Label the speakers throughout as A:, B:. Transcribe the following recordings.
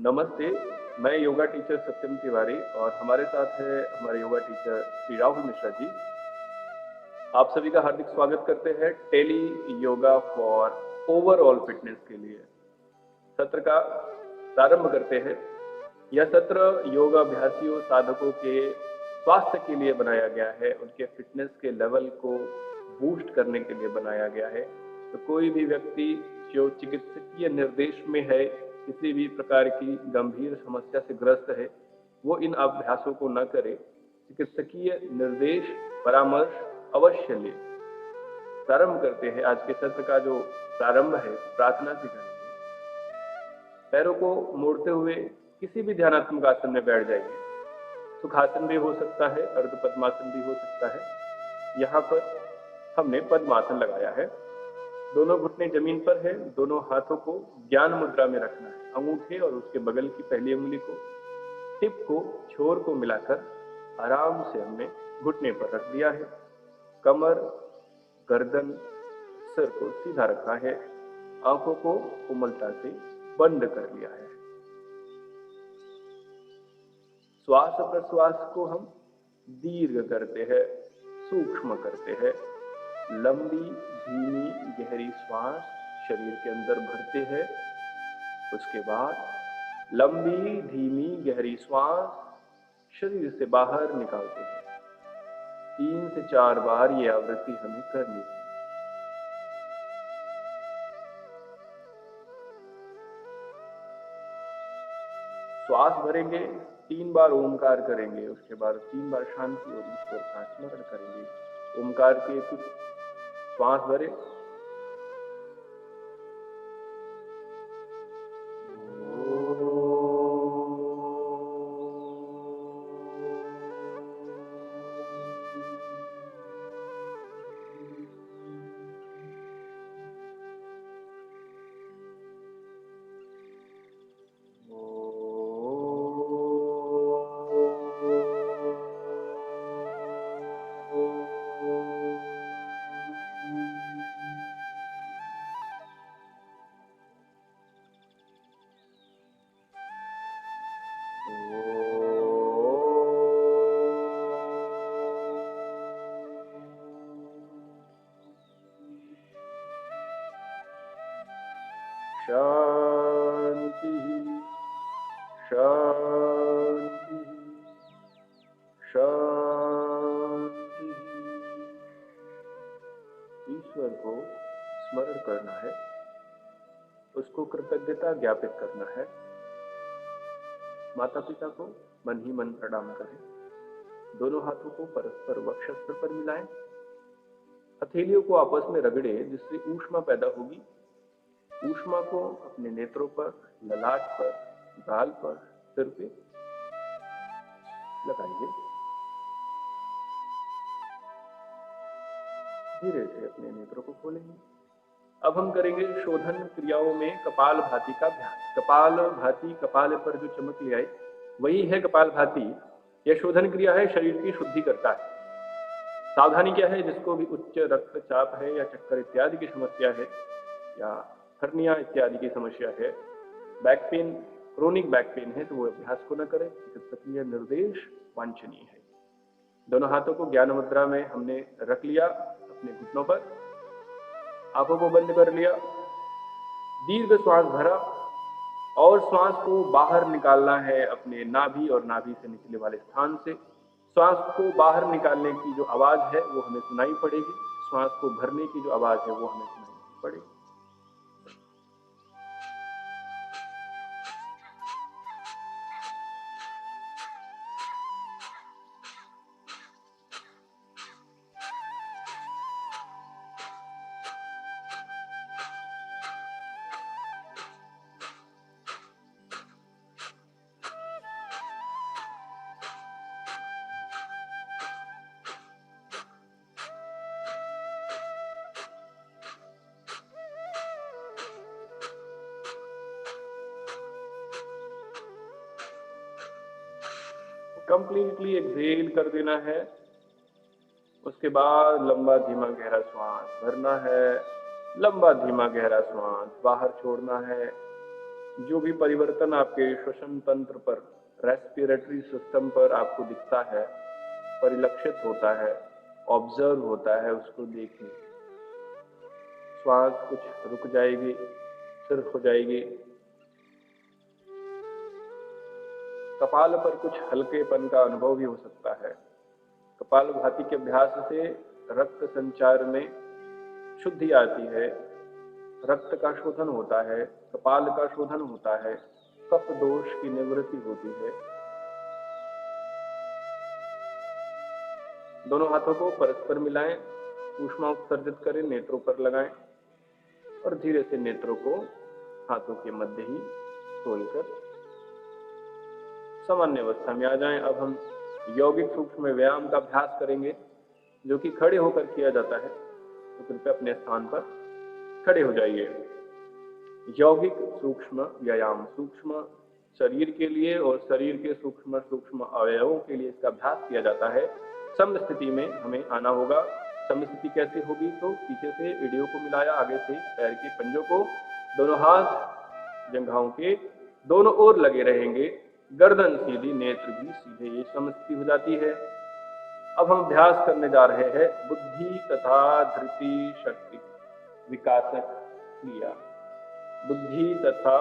A: नमस्ते, मैं योगा टीचर सत्यम तिवारी और हमारे साथ है हमारे योगा टीचर श्री राहुल मिश्रा जी। आप सभी का हार्दिक स्वागत करते हैं tele yoga for overall fitness के लिए। सत्र का प्रारंभ करते हैं। यह सत्र योगाभ्यासियों साधकों के स्वास्थ्य के लिए बनाया गया है, उनके फिटनेस के लेवल को बूस्ट करने के लिए बनाया गया है। तो कोई भी व्यक्ति जो चिकित्सकीय निर्देश में है, किसी भी प्रकार की गंभीर समस्या से ग्रस्त है, वो इन अभ्यासों को न करे। चिकित्सकीय निर्देश परामर्श अवश्य ले। प्रारंभ करते हैं। आज के सत्र का जो प्रारंभ है प्रार्थना से करेंगे। पैरों को मोड़ते हुए किसी भी ध्यानात्मक आसन में बैठ जाइए। सुखासन भी हो सकता है, अर्ध पद्मासन भी हो सकता है। यहाँ पर हमने पद्मासन लगाया है। दोनों घुटने जमीन पर है। दोनों हाथों को ज्ञान मुद्रा में रखना है। अंगूठे और उसके बगल की पहली उंगली को, टिप को, छोर को मिलाकर आराम से हमने घुटने पर रख दिया है। कमर, गर्दन, सिर को सीधा रखा है। आंखों को कोमलता से बंद कर लिया है। श्वास प्रश्वास को हम दीर्घ करते हैं, सूक्ष्म करते हैं। लंबी धीमी गहरी श्वास शरीर के अंदर भरते हैं। उसके बाद लंबी धीमी गहरी श्वास शरीर से बाहर निकालते हैं। 3 से 4 बार ये आवृत्ति हमें करनी है। श्वास भरेंगे, 3 बार ओमकार करेंगे, उसके बाद 3 बार शांति और ईश्वर का स्मरण करेंगे। ओमकार के कुछ श्वास भरे, शांति शांति शांति। ईश्वर को स्मरण करना है, उसको कृतज्ञता ज्ञापित करना है। माता पिता को मन ही मन प्रणाम करें। दोनों हाथों को परस्पर वक्षस्तर पर मिलाएं। हथेलियों को आपस में रगड़े, जिससे ऊष्मा पैदा होगी। ऊष्मा को अपने नेत्रों पर, ललाट पर, गाल पर, सिर पे लगाइए। धीरे से अपने नेत्रों को खोलेंगे। अब हम करेंगे शोधन क्रियाओं में कपाल भाती का अभ्यास। कपाल भाती, कपाल पर जो चमक ले आए वही है कपाल भाती। यह शोधन क्रिया है, शरीर की शुद्धि करता है। सावधानी क्या है? जिसको भी उच्च रक्तचाप है या चक्कर इत्यादि की समस्या है या हर्निया इत्यादि की समस्या है, back pain, chronic back pain है, तो वो अभ्यास को न करें। चिकित्सकीय निर्देश वांछनीय है। दोनों हाथों को ज्ञान मुद्रा में हमने रख लिया अपने घुटनों पर। आंखों को बंद कर लिया। दीर्घ श्वास भरा और श्वास को बाहर निकालना है अपने नाभि और नाभि से निचले वाले स्थान से। श्वास को बाहर निकालने की जो आवाज है वो हमें सुनाई पड़ेगी। श्वास को भरने की जो आवाज है वो हमें सुनाई पड़ेगी। कंप्लीटली एक्सेल कर देना है। उसके बाद लंबा धीमा गहरा श्वास भरना है। लंबा धीमा गहरा श्वास बाहर छोड़ना है। जो भी परिवर्तन आपके श्वसन तंत्र पर, रेस्पिरेटरी सिस्टम पर आपको दिखता है, परिलक्षित होता है, ऑब्जर्व होता है, उसको देखिए। श्वास कुछ रुक जाएगी, स्थिर हो जाएगी। कपाल पर कुछ हल्केपन का अनुभव भी हो सकता है। कपालभाति के अभ्यास से रक्त संचार में शुद्धि आती है, रक्त का शोधन होता है, कपाल का शोधन होता है, कफ दोष की निवृत्ति होती है। दोनों हाथों को परस्पर मिलाएं, ऊष्मा उत्सर्जित करें, नेत्रों पर लगाएं और धीरे से नेत्रों को हाथों के मध्य ही खोलकर सामान्य अवस्था में आ जाएं। अब हम यौगिक सूक्ष्म व्यायाम का अभ्यास करेंगे, जो कि खड़े होकर किया जाता है। तो कृपया अपने स्थान पर खड़े हो जाइए। यौगिक सूक्ष्म व्यायाम, सूक्ष्म शरीर के लिए और शरीर के सूक्ष्म सूक्ष्म अवयवों के लिए इसका अभ्यास किया जाता है। सम स्थिति में हमें आना होगा। सम स्थिति कैसे होगी? तो पीछे से एड़ियों को मिलाया, आगे से पैर के पंजों को, दोनों हाथ जंघाओं के दोनों ओर लगे रहेंगे, गर्दन सीधी, नेत्र भी सीधे, ये सम स्थिति हो जाती है। अब हम अभ्यास करने जा रहे हैं बुद्धि तथा धृति शक्ति विकासक क्रिया। बुद्धि तथा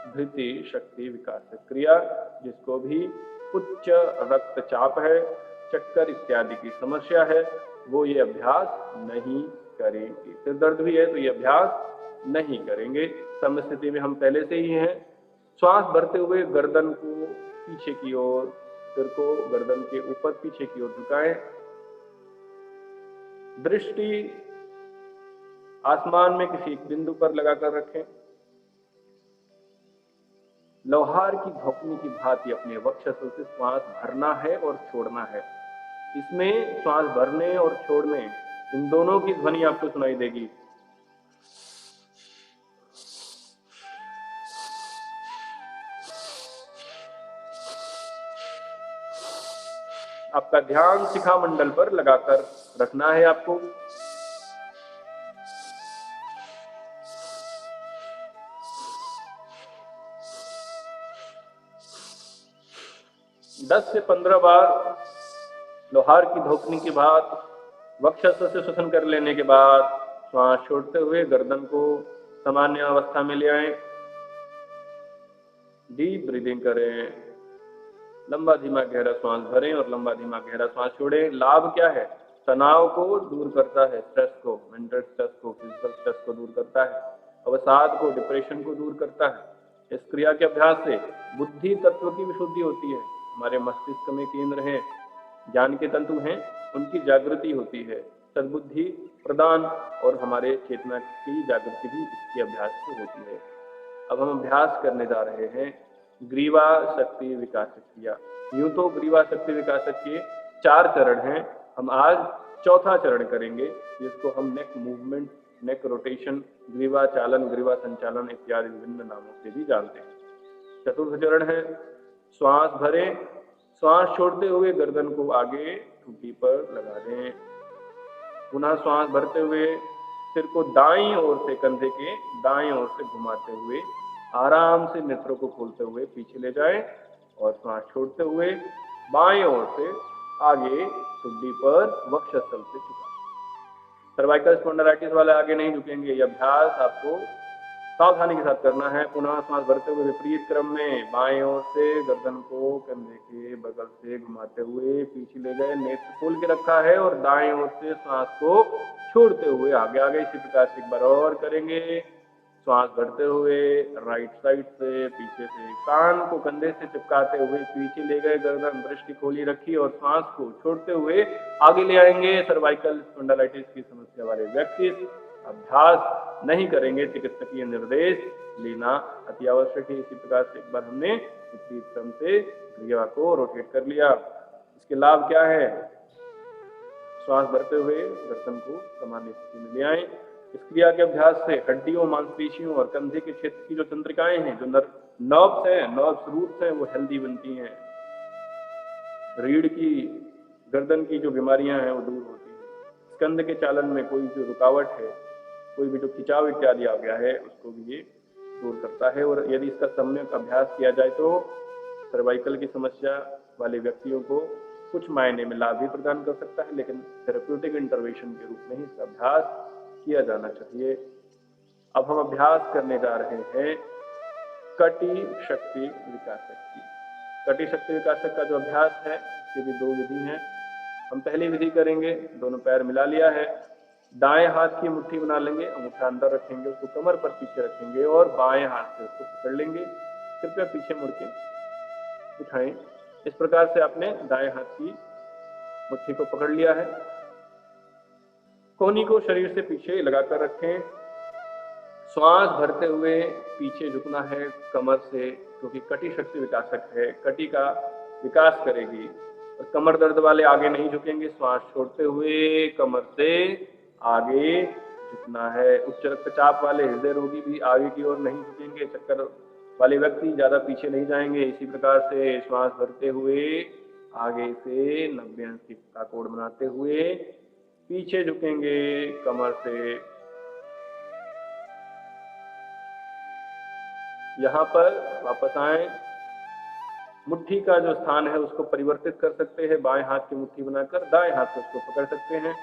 A: धृति शक्ति विकासक क्रिया, जिसको भी उच्च रक्तचाप है, चक्कर इत्यादि की समस्या है, वो ये अभ्यास नहीं करेंगे। सिर दर्द भी है तो ये अभ्यास नहीं करेंगे। सम स्थिति में हम पहले से ही हैं। श्वास भरते हुए गर्दन को पीछे की ओर, सिर को गर्दन के ऊपर पीछे की ओर झुकाएं। दृष्टि आसमान में किसी एक बिंदु पर लगाकर रखें। लोहार की धोकनी की भांति अपने वक्षस्थल से श्वास भरना है और छोड़ना है। इसमें श्वास भरने और छोड़ने, इन दोनों की ध्वनि आपको सुनाई देगी। आपका ध्यान शिखा मंडल पर लगाकर रखना है आपको। दस से 15 बार लोहार की धोकनी की भांति वक्षस्थल से श्वसन कर लेने के बाद श्वास छोड़ते हुए गर्दन को सामान्य अवस्था में ले आए। डीप ब्रीदिंग करें, लंबा धीमा गहरा श्वास भरें और लंबा धीमा गहरा श्वास छोड़ें। लाभ क्या है? तनाव को दूर करता है, स्ट्रेस को, मेंटल स्ट्रेस को, फिजिकल स्ट्रेस को दूर करता है, अवसाद को, डिप्रेशन को दूर करता है। इस क्रिया के अभ्यास से बुद्धि तत्व की विशुद्धि होती है। हमारे मस्तिष्क में केंद्र हैं, ज्ञान के तंतु हैं, उनकी जागृति होती है, सद्बुद्धि प्रदान और हमारे चेतना की जागृति भी इसके अभ्यास से होती है। अब हम अभ्यास करने जा रहे हैं ग्रीवा शक्ति विकासक क्रिया। यूं तो ग्रीवा शक्ति विकासक के 4 चरण हैं, हम आज चौथा चरण करेंगे, जिसको हम नेक मूवमेंट, नेक रोटेशन, ग्रीवा चालन, ग्रीवा संचालन इत्यादि विभिन्न नामों से भी जानते हैं। चतुर्थ चरण है श्वास भरें, श्वास छोड़ते हुए गर्दन को आगे ठुड्डी पर लगा दें। पुनः श्वास भरते हुए सिर को दाईं ओर से, कंधे के दाईं ओर से घुमाते हुए आराम से नेत्रों को खोलते हुए पीछे ले जाएं और श्वास छोड़ते हुए बाएं ओर से आगे ठुड्डी पर वक्षस्थल से झुकाएं। सर्वाइकल स्पॉन्डिलाइटिस वाले आगे नहीं झुकेंगे। यह अभ्यास आपको सावधानी के साथ करना है। पुनः श्वास भरते हुए विपरीत क्रम में बाएं ओर से गर्दन को कंधे के बगल से घुमाते हुए पीछे ले गए, नेत्र खोल के रखा है और दाएं ओर से श्वास को छोड़ते हुए आगे आगे इसी प्रकार से एक बार और करेंगे। श्वास भरते हुए राइट साइड से, पीछे से कान को कंधे से चिपकाते हुए पीछे ले गए, गर्दन दृष्टि खोली रखी और श्वास को छोड़ते हुए आगे ले आएंगे। सर्वाइकल स्पॉन्डिलाइटिस की समस्या वाले व्यक्ति अभ्यास नहीं करेंगे, चिकित्सकीय निर्देश लेना अति आवश्यक है। इसी प्रकार से एक बार हमने विपरीत क्रम से क्रिया को रोटेट कर लिया। इसके लाभ क्या है? श्वास भरते हुए गर्दन को सामान्य स्थिति में ले आए। इस क्रिया के अभ्यास से हड्डियों, मांसपेशियों और कंधे के क्षेत्र की जो तंत्रिकाएं हैं, जो नर्व्स हैं, नर्व्स रूट्स हैं, वो हेल्दी बनती हैं। रीढ़ की, गर्दन की जो बीमारियां हैं वो दूर होती हैं। स्कंध के चालन में कोई जो रुकावट है, कोई भी जो खिंचाव इत्यादि आ गया है, उसको भी ये दूर करता है। और यदि इसका सम्यक अभ्यास किया जाए तो सर्वाइकल की समस्या वाले व्यक्तियों को कुछ मायने में लाभ भी प्रदान कर सकता है, लेकिन थेरेप्यूटिक इंटरवेंशन के रूप में ही इसका अभ्यास किया जाना चाहिए। अब हम अभ्यास करने जा रहे हैं कटी शक्ति विकासक की। कटी शक्ति विकासक का जो अभ्यास है उसकी भी 2 विधि हैं। हम पहली विधि करेंगे, दोनों पैर मिला लिया है, दाएं हाथ की मुट्ठी बना लेंगे, अंगूठा अंदर रखेंगे, उसको कमर पर पीछे रखेंगे और बाएं हाथ से उसको पकड़ लेंगे। कृपया पीछे मुड़ के उठाएं। इस प्रकार से आपने दाएं हाथ की मुट्ठी को पकड़ लिया है। कोहनी को शरीर से पीछे लगाकर रखें। श्वास भरते हुए पीछे झुकना है कमर से, क्योंकि कटी शक्ति विकासक है, कटी का विकास करेगी। और कमर दर्द वाले आगे नहीं झुकेंगे, श्वास छोड़ते हुए कमर से आगे झुकना है। उच्च रक्तचाप वाले हृदय रोगी भी आगे की ओर नहीं झुकेंगे, चक्कर वाले व्यक्ति ज्यादा पीछे नहीं जाएंगे। इसी प्रकार से श्वास भरते हुए आगे से 90 अंश का कोण बनाते हुए पीछे झुकेंगे कमर से। यहाँ पर वापस आए, मुट्ठी का जो स्थान है उसको परिवर्तित कर सकते हैं, बाएं हाथ की मुट्ठी बनाकर दाएं हाथ से उसको पकड़ सकते हैं।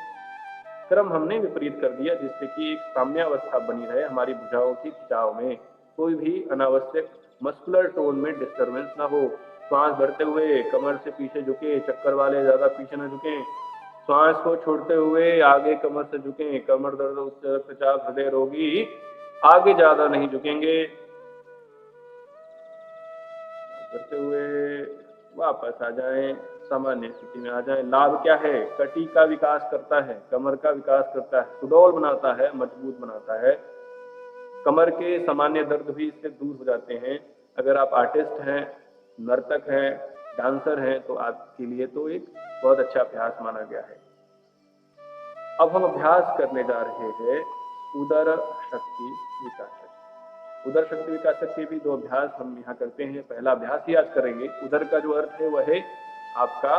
A: क्रम हमने विपरीत कर दिया जिससे कि एक साम्यावस्था बनी रहे हमारी भुजाओं की खिंचाव में, कोई भी अनावश्यक मस्कुलर टोन में डिस्टरबेंस ना हो। श्वास भरते हुए कमर से पीछे झुके, चक्कर वाले ज्यादा पीछे न झुकें। श्वास को छोड़ते हुए आगे कमर से झुकें, कमर दर्द, उच्च रक्तचाप, हृदय रोगी आगे ज्यादा नहीं झुकेंगे। करते हुए वापस आ जाएं, सामान्य स्थिति में आ जाएं। लाभ क्या है? कटी का विकास करता है, कमर का विकास करता है, सुडौल बनाता है, मजबूत बनाता है। कमर के सामान्य दर्द भी इससे दूर हो जाते हैं। अगर आप आर्टिस्ट हैं, नर्तक हैं, डांसर हैं तो आपके लिए तो एक बहुत अच्छा अभ्यास माना गया है। अब हम अभ्यास करने जा रहे हैं उदर शक्ति विकासक। उदर शक्ति विकासक के भी 2 अभ्यास हम यहाँ करते हैं। पहला अभ्यास ही आज करेंगे। उदर का जो अर्थ है वह है आपका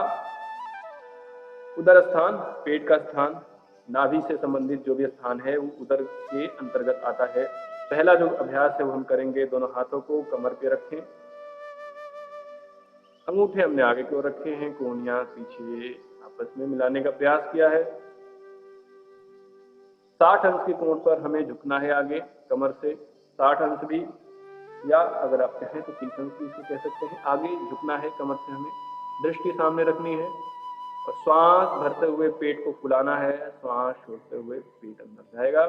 A: उदर स्थान, पेट का स्थान, नाभि से संबंधित जो भी स्थान है वो उदर के अंतर्गत आता है। पहला जो अभ्यास है वो हम करेंगे, दोनों हाथों को कमर पे रखें, अंगूठे हमने आगे की ओर रखे हैं, कोहनियां पीछे आपस में मिलाने का प्रयास किया है। 60 अंश के कोण पर हमें झुकना है आगे कमर से, 60 अंश भी, या अगर आप कहें तो 30 अंश भी इसको कह सकते हैं। आगे झुकना है कमर से, हमें दृष्टि सामने रखनी है और श्वास भरते हुए पेट को फुलाना है, श्वास छोड़ते हुए पेट अंदर जाएगा।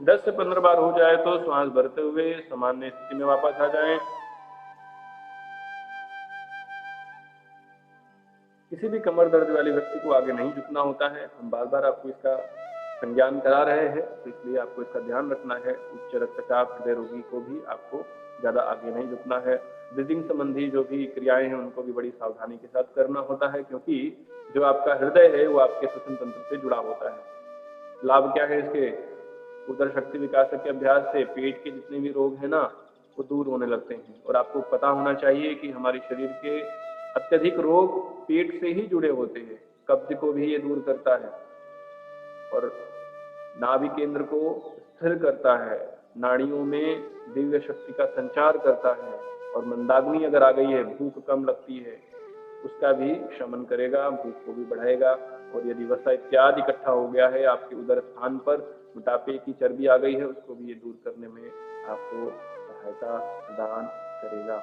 A: दस से 15 बार हो जाए तो श्वास भरते हुए सामान्य स्थिति में वापस आ जाएं। किसी भी कमर दर्द वाले व्यक्ति को आगे नहीं झुकना होता है। हम बार बार आपको इसका संज्ञान करा रहे हैं, तो इसलिए आपको इसका ध्यान रखना है। उच्च रक्तचाप हृदय रोगी को भी आपको ज्यादा आगे नहीं झुकना है। ब्रीदिंग संबंधी जो भी क्रियाएं हैं उनको भी बड़ी सावधानी के साथ करना होता है, क्योंकि जो आपका हृदय है वो आपके श्वसन तंत्र से जुड़ा होता है। लाभ क्या है इसके? उदर शक्ति विकासक के अभ्यास से पेट के जितने भी रोग है ना वो दूर होने लगते हैं। और आपको पता होना चाहिए कि हमारे शरीर के अत्यधिक रोग पेट से ही जुड़े होते हैं। कब्ज को भी ये दूर करता है और नाभि केंद्र को स्थिर करता है, नाड़ियों में दिव्य शक्ति का संचार करता है। और मंदाग्नि अगर आ गई है, भूख कम लगती है, उसका भी शमन करेगा, भूख को भी बढ़ाएगा। और यदि वसा इत्यादि इकट्ठा हो गया है आपके उदर स्थान पर, मोटापे की चर्बी आ गई है, उसको भी ये दूर करने में आपको सहायता प्रदान करेगा।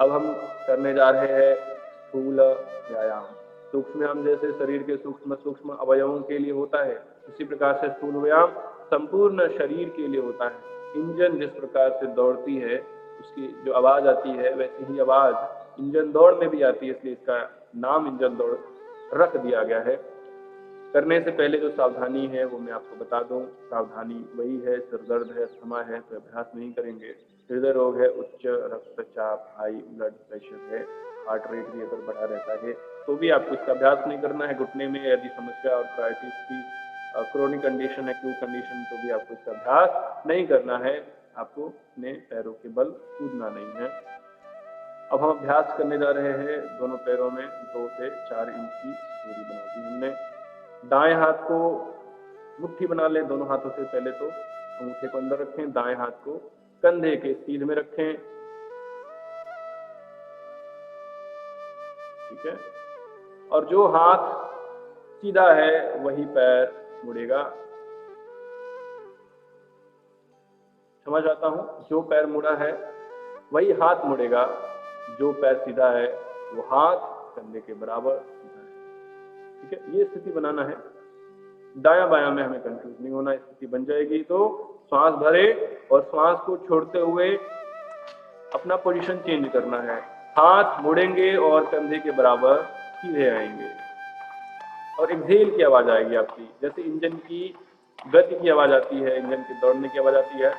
A: अब हम करने जा रहे हैं स्थूल व्यायाम। सूक्ष्म व्यायाम जैसे शरीर के सूक्ष्म सूक्ष्म अवयवों के लिए होता है, उसी प्रकार से स्थूल व्यायाम संपूर्ण शरीर के लिए होता है। इंजन जिस प्रकार से दौड़ती है, उसकी जो आवाज आती है, वैसे ही आवाज इंजन दौड़ में भी आती है, इसलिए इसका नाम इंजन दौड़ रख दिया गया है। करने से पहले जो सावधानी है वो मैं आपको बता दूं। सावधानी वही है, सिर दर्द है, अस्थमा है तो अभ्यास नहीं करेंगे। हृदय रोग है, उच्च रक्तचाप, हाई ब्लड प्रेशर है, हार्ट रेट भी अगर बढ़ा रहता है तो भी आपको इसका अभ्यास नहीं करना है। घुटने में यदि समस्या और प्राइटिस की क्रोनिक कंडीशन है, एक्यूट कंडीशन, तो भी आपको इसका अभ्यास नहीं करना है। आपको अपने पैरों के बल कूदना नहीं है। अब हम अभ्यास करने जा रहे हैं। दोनों पैरों में 2 से 4 इंच की दूरी बना दी हमने। दाएं हाथ को मुट्ठी बना ले दोनों हाथों से। पहले तो अंगूठे को अंदर रखें, दाएं हाथ को कंधे के सीध में रखें, ठीक है। और जो हाथ सीधा है वही पैर मुड़ेगा। समझ आता हूं, जो पैर मुड़ा है वही हाथ मुड़ेगा। जो पैर सीधा है वो हाथ कंधे के बराबर सीधा है, ठीक है। ये स्थिति बनाना है। दायां बायां में हमें कंफ्यूज नहीं होना। स्थिति बन जाएगी तो श्वास भरे और श्वास को छोड़ते हुए अपना पोजीशन चेंज करना है। हाथ मुड़ेंगे और कंधे के बराबर सीधे आएंगे। और एक्सेल की आवाज आएगी आपकी, जैसे इंजन की गति की आवाज आती है, इंजन के दौड़ने की आवाज आती है।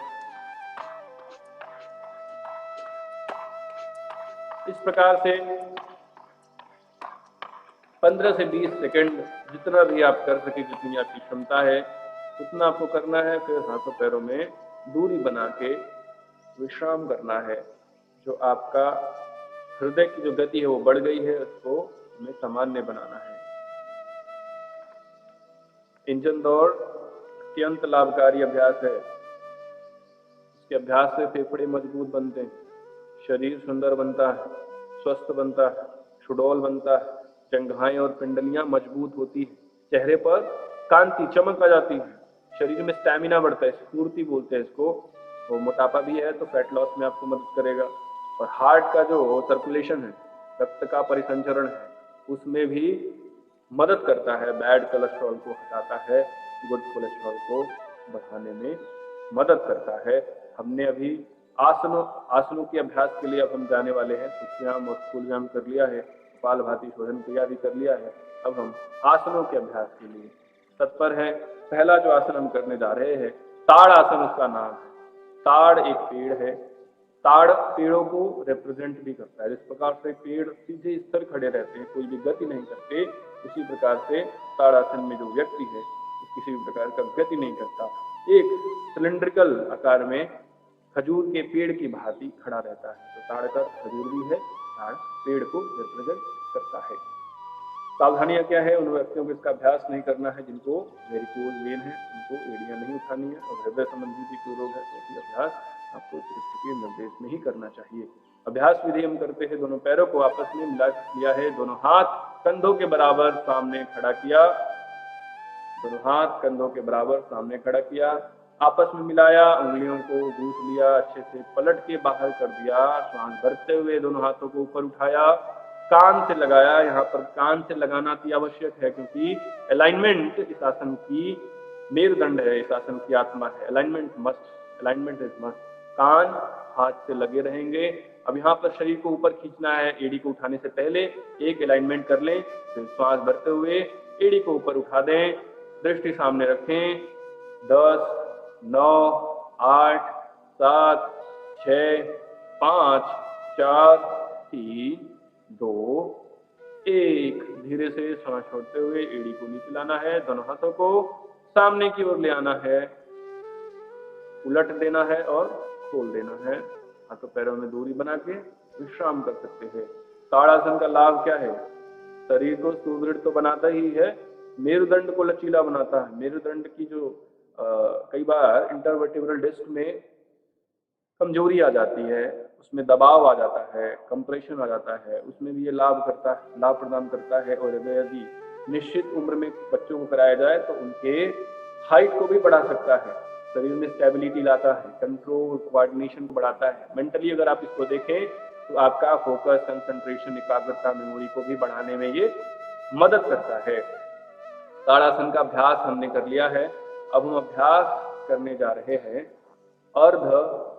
A: इस प्रकार से 15 से 20 सेकंड जितना भी आप कर सके, जितनी आपकी क्षमता है उतना आपको करना है। फिर हाथों पैरों में दूरी बना के विश्राम करना है। जो आपका हृदय की जो गति है वो बढ़ गई है, उसको हमें सामान्य बनाना है। इंजन दौड़ अत्यंत लाभकारी अभ्यास है। इसके अभ्यास से फेफड़े मजबूत बनते हैं, शरीर सुंदर बनता है, स्वस्थ बनता है, सुडौल बनता है, जंघाएं और पिंडलियां मजबूत होती है, चेहरे पर कांति चमक आ जाती है, शरीर में स्टैमिना बढ़ता है, स्फूर्ति बोलते हैं इसको। तो मोटापा भी है तो फैट लॉस में आपको मदद करेगा। और हार्ट का जो सर्कुलेशन है, रक्त का परिसंचरण है, उसमें भी मदद करता है। बैड कोलेस्ट्रॉल को हटाता है, गुड कोलेस्ट्रॉल को बढ़ाने में मदद करता है। हमने अभी आसनों के अभ्यास के लिए अब हम जाने वाले हैं। सुखव्यायाम और स्थूल व्यायाम कर लिया है, कपालभाति शोधन क्रिया भी कर लिया है। अब हम आसनों के अभ्यास के लिए तत्पर है। पहला जो आसन हम करने जा रहे हैं, ताड़ आसन उसका नाम है। ताड़ एक पेड़ है। ताड़ पेड़ों को रिप्रेजेंट भी करता है। जिस प्रकार से पेड़ सीधे स्थिर खड़े रहते हैं, कोई भी गति नहीं करते, उसी प्रकार से ताड़ आसन में जो व्यक्ति है किसी भी प्रकार का गति नहीं करता, एक सिलिंड्रिकल आकार में खजूर के पेड़ की भांति खड़ा रहता है। तो ताड़ का खजूर भी है, ताड़ पेड़ को रिप्रेजेंट करता है। सावधानियां क्या है? उन व्यक्तियों को इसका अभ्यास नहीं करना है जिनको वेरिकोज वेन है, उनको एड़ियां नहीं उठानी है, और हृदय संबंधी भी कोई रोग है तो भी अभ्यास आपको चिकित्सक के निर्देश में ही करना चाहिए। अभ्यास विधि हम करते हैं, दोनों पैरों को आपस में मिला लिया है, दोनों हाथ कंधों के बराबर सामने खड़ा किया, दोनों हाथ कंधों के बराबर सामने खड़ा किया, आपस में मिलाया, उंगलियों को गूंथ लिया, अच्छे से पलट के बाहर कर दिया, श्वास भरते हुए दोनों हाथों को ऊपर उठाया, कान से लगाया। यहाँ पर कान से लगाना अति आवश्यक है क्योंकि अलाइनमेंट इस आसन की मेरुदंड है, इस आसन की आत्मा है। Alignment must, alignment is must. कान हाथ से लगे रहेंगे। अब यहाँ पर शरीर को ऊपर खींचना है। एड़ी को उठाने से पहले एक अलाइनमेंट कर लें, फिर श्वास भरते हुए एड़ी को ऊपर उठा दें, दृष्टि सामने रखें। 10, 9, 8, 7, 6, 5, 4, 3, 2, 1। धीरे से सांस छोड़ते हुए एड़ी को नीचे लाना है, दोनों हाथों को सामने की ओर ले आना है, उलट देना है और खोल देना है। हाथों पैरों में दूरी बना के विश्राम कर सकते हैं। ताड़ासन का लाभ क्या है? शरीर को सुदृढ़ तो बनाता ही है, मेरुदंड को लचीला बनाता है। मेरुदंड की जो कई बार इंटरवर्टिब्रल डिस्क में कमजोरी आ जाती है, उसमें दबाव आ जाता है, कंप्रेशन आ जाता है, उसमें भी ये लाभ प्रदान करता है। और यदि निश्चित उम्र में बच्चों को कराया जाए तो उनके हाइट को भी बढ़ा सकता है, शरीर में स्टेबिलिटी लाता है, कंट्रोल कोऑर्डिनेशन को बढ़ाता है। मेंटली अगर आप इसको देखें तो आपका फोकस, कंसंट्रेशन, एकाग्रता, मेमोरी को भी बढ़ाने में ये मदद करता है। ताड़ासन का अभ्यास हमने कर लिया है। अब हम अभ्यास करने जा रहे हैं अर्ध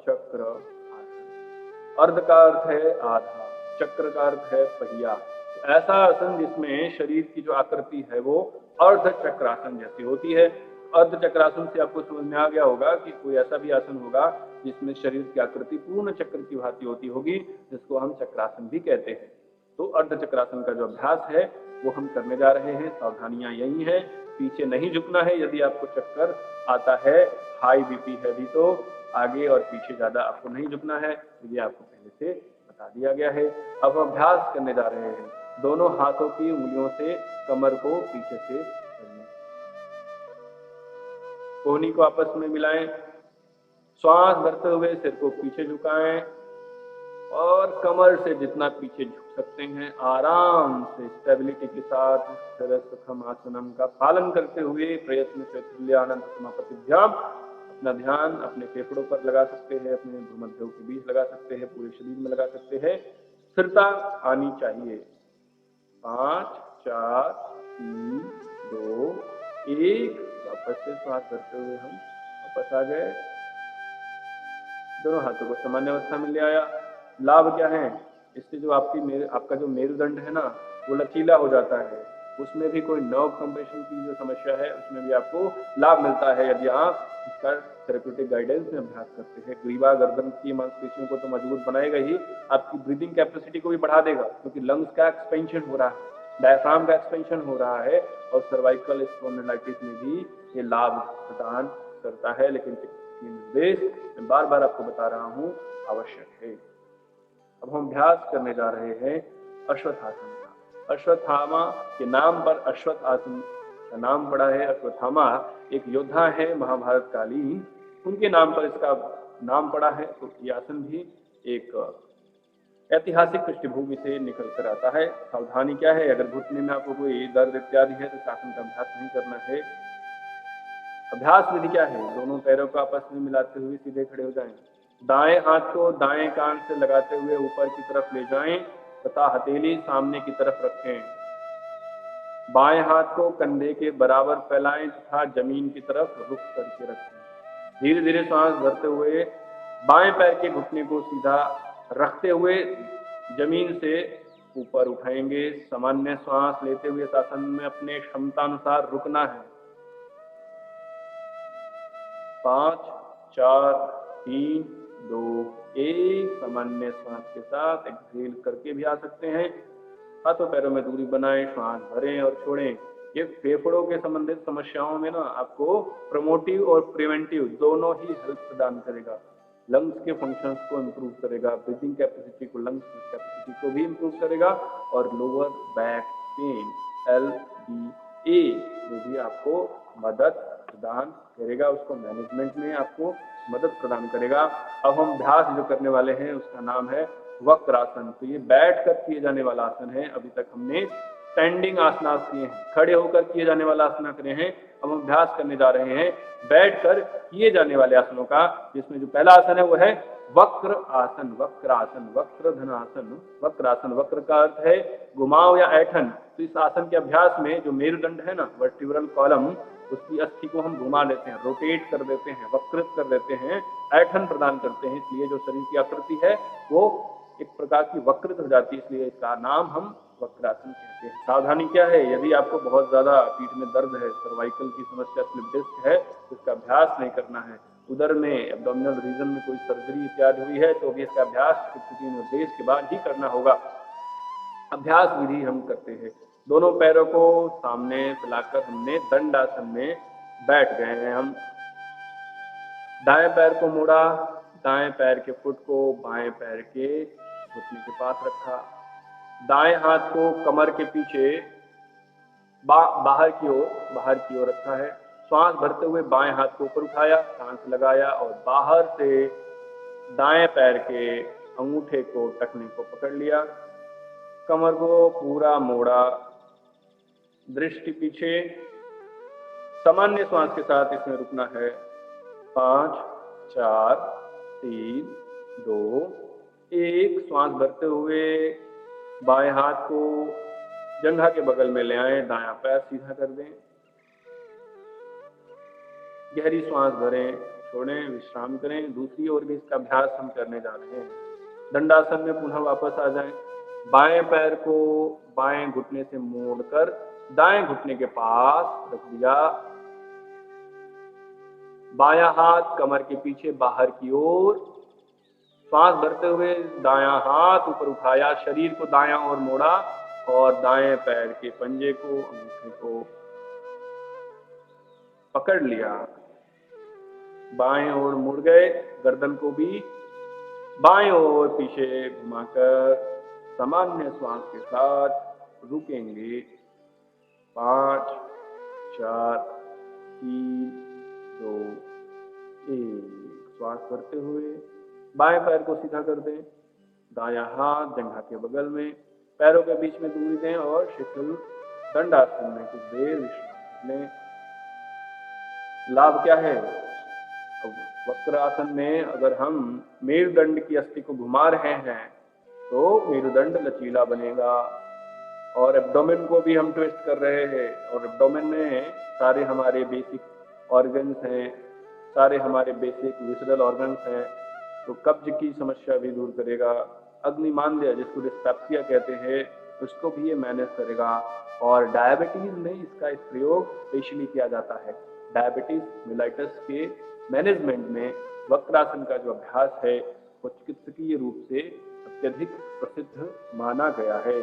A: चक्र आसन। अर्ध का अर्थ है आधा, चक्र का अर्थ है पहिया। तो ऐसा आसन जिसमें शरीर की जो आकृति है वो अर्ध चक्रासन जैसी होती है। अर्ध चक्रासन से आपको समझ में आ गया होगा कि कोई ऐसा भी आसन होगा जिसमें शरीर की आकृति पूर्ण चक्र की भांति होती होगी, जिसको हम चक्रासन भी कहते हैं। तो अर्धचक्रासन का जो अभ्यास है वो हम करने जा रहे हैं। सावधानियां यही हैं, पीछे नहीं झुकना है। यदि आपको चक्कर आता है, हाई बीपी है भी, तो आगे और पीछे ज्यादा आपको नहीं झुकना है। ये आपको पहले से बता दिया गया है। अब हम अभ्यास करने जा रहे हैं। दोनों हाथों की उंगलियों से कमर को पीछे से पकड़ना, कोहनी को आपस में मिलाएं, श्वास भरते हुए सिर को पीछे झुकाएं और कमर से जितना पीछे झुक सकते हैं आराम से स्टेबिलिटी के साथ स्थिर सुखम आसनम का पालन करते हुए प्रयत्न से तुल्यानंद समापतिभ्याम अपना ध्यान अपने फेफड़ों पर लगा सकते हैं, अपने भ्रूमध्यों के बीच लगा सकते हैं, पूरे शरीर में लगा सकते हैं। स्थिरता आनी चाहिए। 5 4 3 2 1 वापस से श्वास भरते हुए हम वापस आ गए। दोनों हाथों को सामान्य अवस्था में ले आया। लाभ क्या है? इससे जो आपका जो मेरुदंड है ना, वो लचीला हो जाता है। उसमें भी कोई नर्व कंप्रेशन की जो समस्या है उसमें भी आपको लाभ मिलता है यदि आप इसका थेरेप्यूटिक गाइडेंस में अभ्यास करते हैं। ग्रीवा गर्दन की मांसपेशियों को तो मजबूत बनाएगा ही, आपकी ब्रीदिंग कैपेसिटी को भी बढ़ा देगा, क्योंकि लंग्स का एक्सपेंशन हो रहा है, डायफ्राम का एक्सपेंशन हो रहा है, और सर्वाइकल स्पॉन्डिलाइटिस में भी ये लाभ प्रदान करता है। लेकिन निर्देश मैं बार बार आपको बता रहा हूँ आवश्यक है। अब हम अभ्यास करने जा रहे हैं अश्वत्थासन का। अश्वत्थामा के नाम पर अश्वत्थ आसन का नाम पड़ा है। अश्वत्थामा एक योद्धा है महाभारत कालीन, उनके नाम पर इसका नाम पड़ा है। तो ये आसन भी एक ऐतिहासिक पृष्ठभूमि से निकल कर आता है। सावधानी क्या है? अगर घुटने में आपको कोई दर्द इत्यादि है तो आसन का अभ्यास नहीं करना है। अभ्यास विधि क्या है? दोनों पैरों को आपस में मिलाते हुए सीधे खड़े हो जाएं। दाएं हाथ को दाएं कान से लगाते हुए ऊपर की तरफ ले जाएं तथा हथेली सामने की तरफ रखें। बाएं हाथ को कंधे के बराबर फैलाएं तथा जमीन की तरफ रुख करके रखें। धीरे धीरे सांस भरते हुए बाएं पैर के घुटने को सीधा रखते हुए जमीन से ऊपर उठाएंगे। सामान्य सांस लेते हुए इस आसन में अपने क्षमता अनुसार रुकना है। 5 4 3 2 1 सामान्य श्वास के साथ एक्सहेल करके भी आ सकते हैं। हाथों पैरों में दूरी बनाएं, श्वास भरें और छोड़ें। ये फेफड़ों के संबंधित समस्याओं में ना आपको प्रमोटिव और प्रिवेंटिव दोनों ही हेल्प प्रदान करेगा। लंग्स के फंक्शंस को इम्प्रूव करेगा, ब्रीथिंग कैपेसिटी को, लंग्स कैपेसिटी को भी इम्प्रूव करेगा, और लोअर बैक पेन LBA में भी आपको मदद प्रदान करेगा, उसको मैनेजमेंट में आपको मदद प्रदान करेगा। अब हम अभ्यास जो करने वाले हैं उसका नाम है वक्रासन। तो ये बैठ कर किए जाने वाला आसन है। अभी तक हमने स्टैंडिंग आसना किए हैं, खड़े होकर किए जाने वाला आसना करे हैं। अब हम अभ्यास करने जा रहे हैं बैठकर किए जाने वाले आसनों का, जिसमें जो पहला आसन है वो है वक्र आसन। वक्रासन, वक्रधनासन, वक्रासन। वक्र का अर्थ है घुमाव या ऐठन। तो इस आसन के अभ्यास में जो मेरुदंड है ना, वर्टिब्रल कॉलम, उसकी अस्थि को हम घुमा देते हैं, रोटेट कर देते हैं, वक्रित कर देते हैं, ऐठन प्रदान करते हैं। इसलिए जो शरीर की आकृति है वो एक प्रकार की वक्रित हो जाती है, इसलिए इसका नाम हम वक्रासन कहते हैं। सावधानी क्या है? यदि आपको बहुत ज्यादा पीठ में दर्द है, सर्वाइकल की समस्या, स्लिप डिस्क है, तो इसका अभ्यास नहीं करना है। उधर में एब्डोमिनल रीजन में कोई सर्जरी इत्यादि हुई है तो भी इसका अभ्यास चिकित्सकीय निर्देश के बाद ही करना होगा। अभ्यास विधि हम करते हैं। दोनों पैरों को सामने फैलाकर हमने दंडासन में बैठ गए हैं। हम दाएं पैर को मोड़ा, दाएं पैर के फुट को बाएं पैर के घुटने के पास रखा, दाएं हाथ को कमर के पीछे बाहर की ओर रखा है। श्वास भरते हुए बाएं हाथ को ऊपर उठाया, सांस लगाया और बाहर से दाएं पैर के अंगूठे को, टखने को पकड़ लिया। कमर को पूरा मोड़ा, दृष्टि पीछे, सामान्य श्वास के साथ इसमें रुकना है। 5 4 3 2 1 श्वास भरते हुए बाएं हाथ को जंघा के बगल में ले आए, दायां पैर सीधा कर दें। गहरी श्वास भरें, छोड़ें, विश्राम करें। दूसरी ओर भी इसका अभ्यास हम करने जा रहे हैं। दंडासन में पुनः वापस आ जाएं। बाएं पैर को बाएं घुटने से मोड़कर दाएं घुटने के पास रख दिया। बायां हाथ कमर के पीछे बाहर की ओर, श्वास भरते हुए दायां हाथ ऊपर उठाया, शरीर को दायां ओर मोड़ा और दाएं पैर के पंजे को, अंगूठे को पकड़ लिया। बाएं ओर मुड़ गए, गर्दन को भी बाएं ओर पीछे घुमाकर सामान्य श्वास के साथ रुकेंगे। 5, 4, 3, 2, 1। श्वास भरते हुए बाएं पैर को सीधा कर दें, दायां हाथ जंघा के बगल में, पैरों के बीच में दूरी दें और शिथिल दंडासन में कुछ देर विश्राम लें। लाभ क्या है? अब वक्र आसन में अगर हम मेरुदंड की अस्थि को घुमा रहे हैं तो मेरुदंड लचीला बनेगा और एब्डोमेन को भी हम ट्विस्ट कर रहे हैं और एब्डोमेन में सारे हमारे बेसिक ऑर्गन्स हैं, सारे हमारे बेसिक विसरल ऑर्गन्स हैं, तो कब्ज की समस्या भी दूर करेगा। अग्निमांद्य जिसको डिस्पेप्सिया कहते हैं उसको भी ये मैनेज करेगा और डायबिटीज में इसका इस प्रयोग स्पेशली किया जाता है। डायबिटीज मेलाइटस के मैनेजमेंट में वक्रासन का जो अभ्यास है वो चिकित्सकीय रूप से अत्यधिक प्रसिद्ध माना गया है।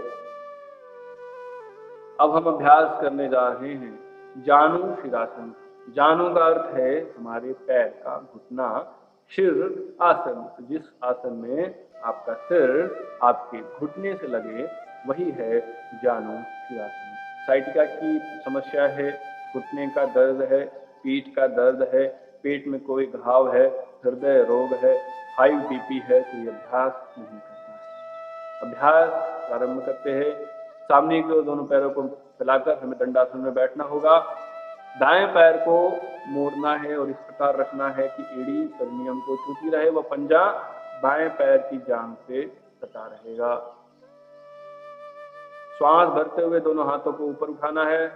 A: अब हम अभ्यास करने जा रहे हैं जानु शिरासन। जानु का अर्थ है हमारे पैर का घुटना, शिर आसन। जिस आसन में आपका सिर आपके घुटने से लगे वही है जानु शिरासन। साइटिका की समस्या है, घुटने का दर्द है, पीठ का दर्द है, पेट में कोई घाव है, हृदय रोग है, हाई बीपी है, तो ये अभ्यास नहीं करना है। अभ्यास प्रारंभ करते हैं। सामने की ओर दोनों पैरों को फैलाकर हमें दंडासन में बैठना होगा। दाएं पैर को मोड़ना है और इस प्रकार रखना है कि एड़ी पेरिनियम को छूती रहे, वह पंजा बाएं पैर की जांघ से सटा रहेगा। श्वास भरते हुए दोनों हाथों को ऊपर उठाना है,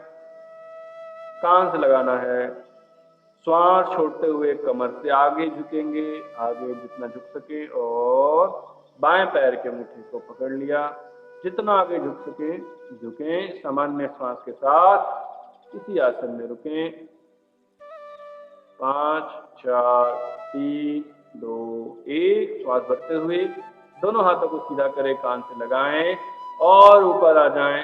A: कान से लगाना है। श्वास छोड़ते हुए कमर से आगे झुकेंगे, आगे जितना झुक सके, और बाएं पैर के मुट्ठी को पकड़ लिया। जितना आगे झुक सके झुकें। सामान्य श्वास के साथ इसी आसन में रुकें। 5, 4, 3, 2, 1। श्वास भरते हुए दोनों हाथों को सीधा करें, कान से लगाएं और ऊपर आ जाएं।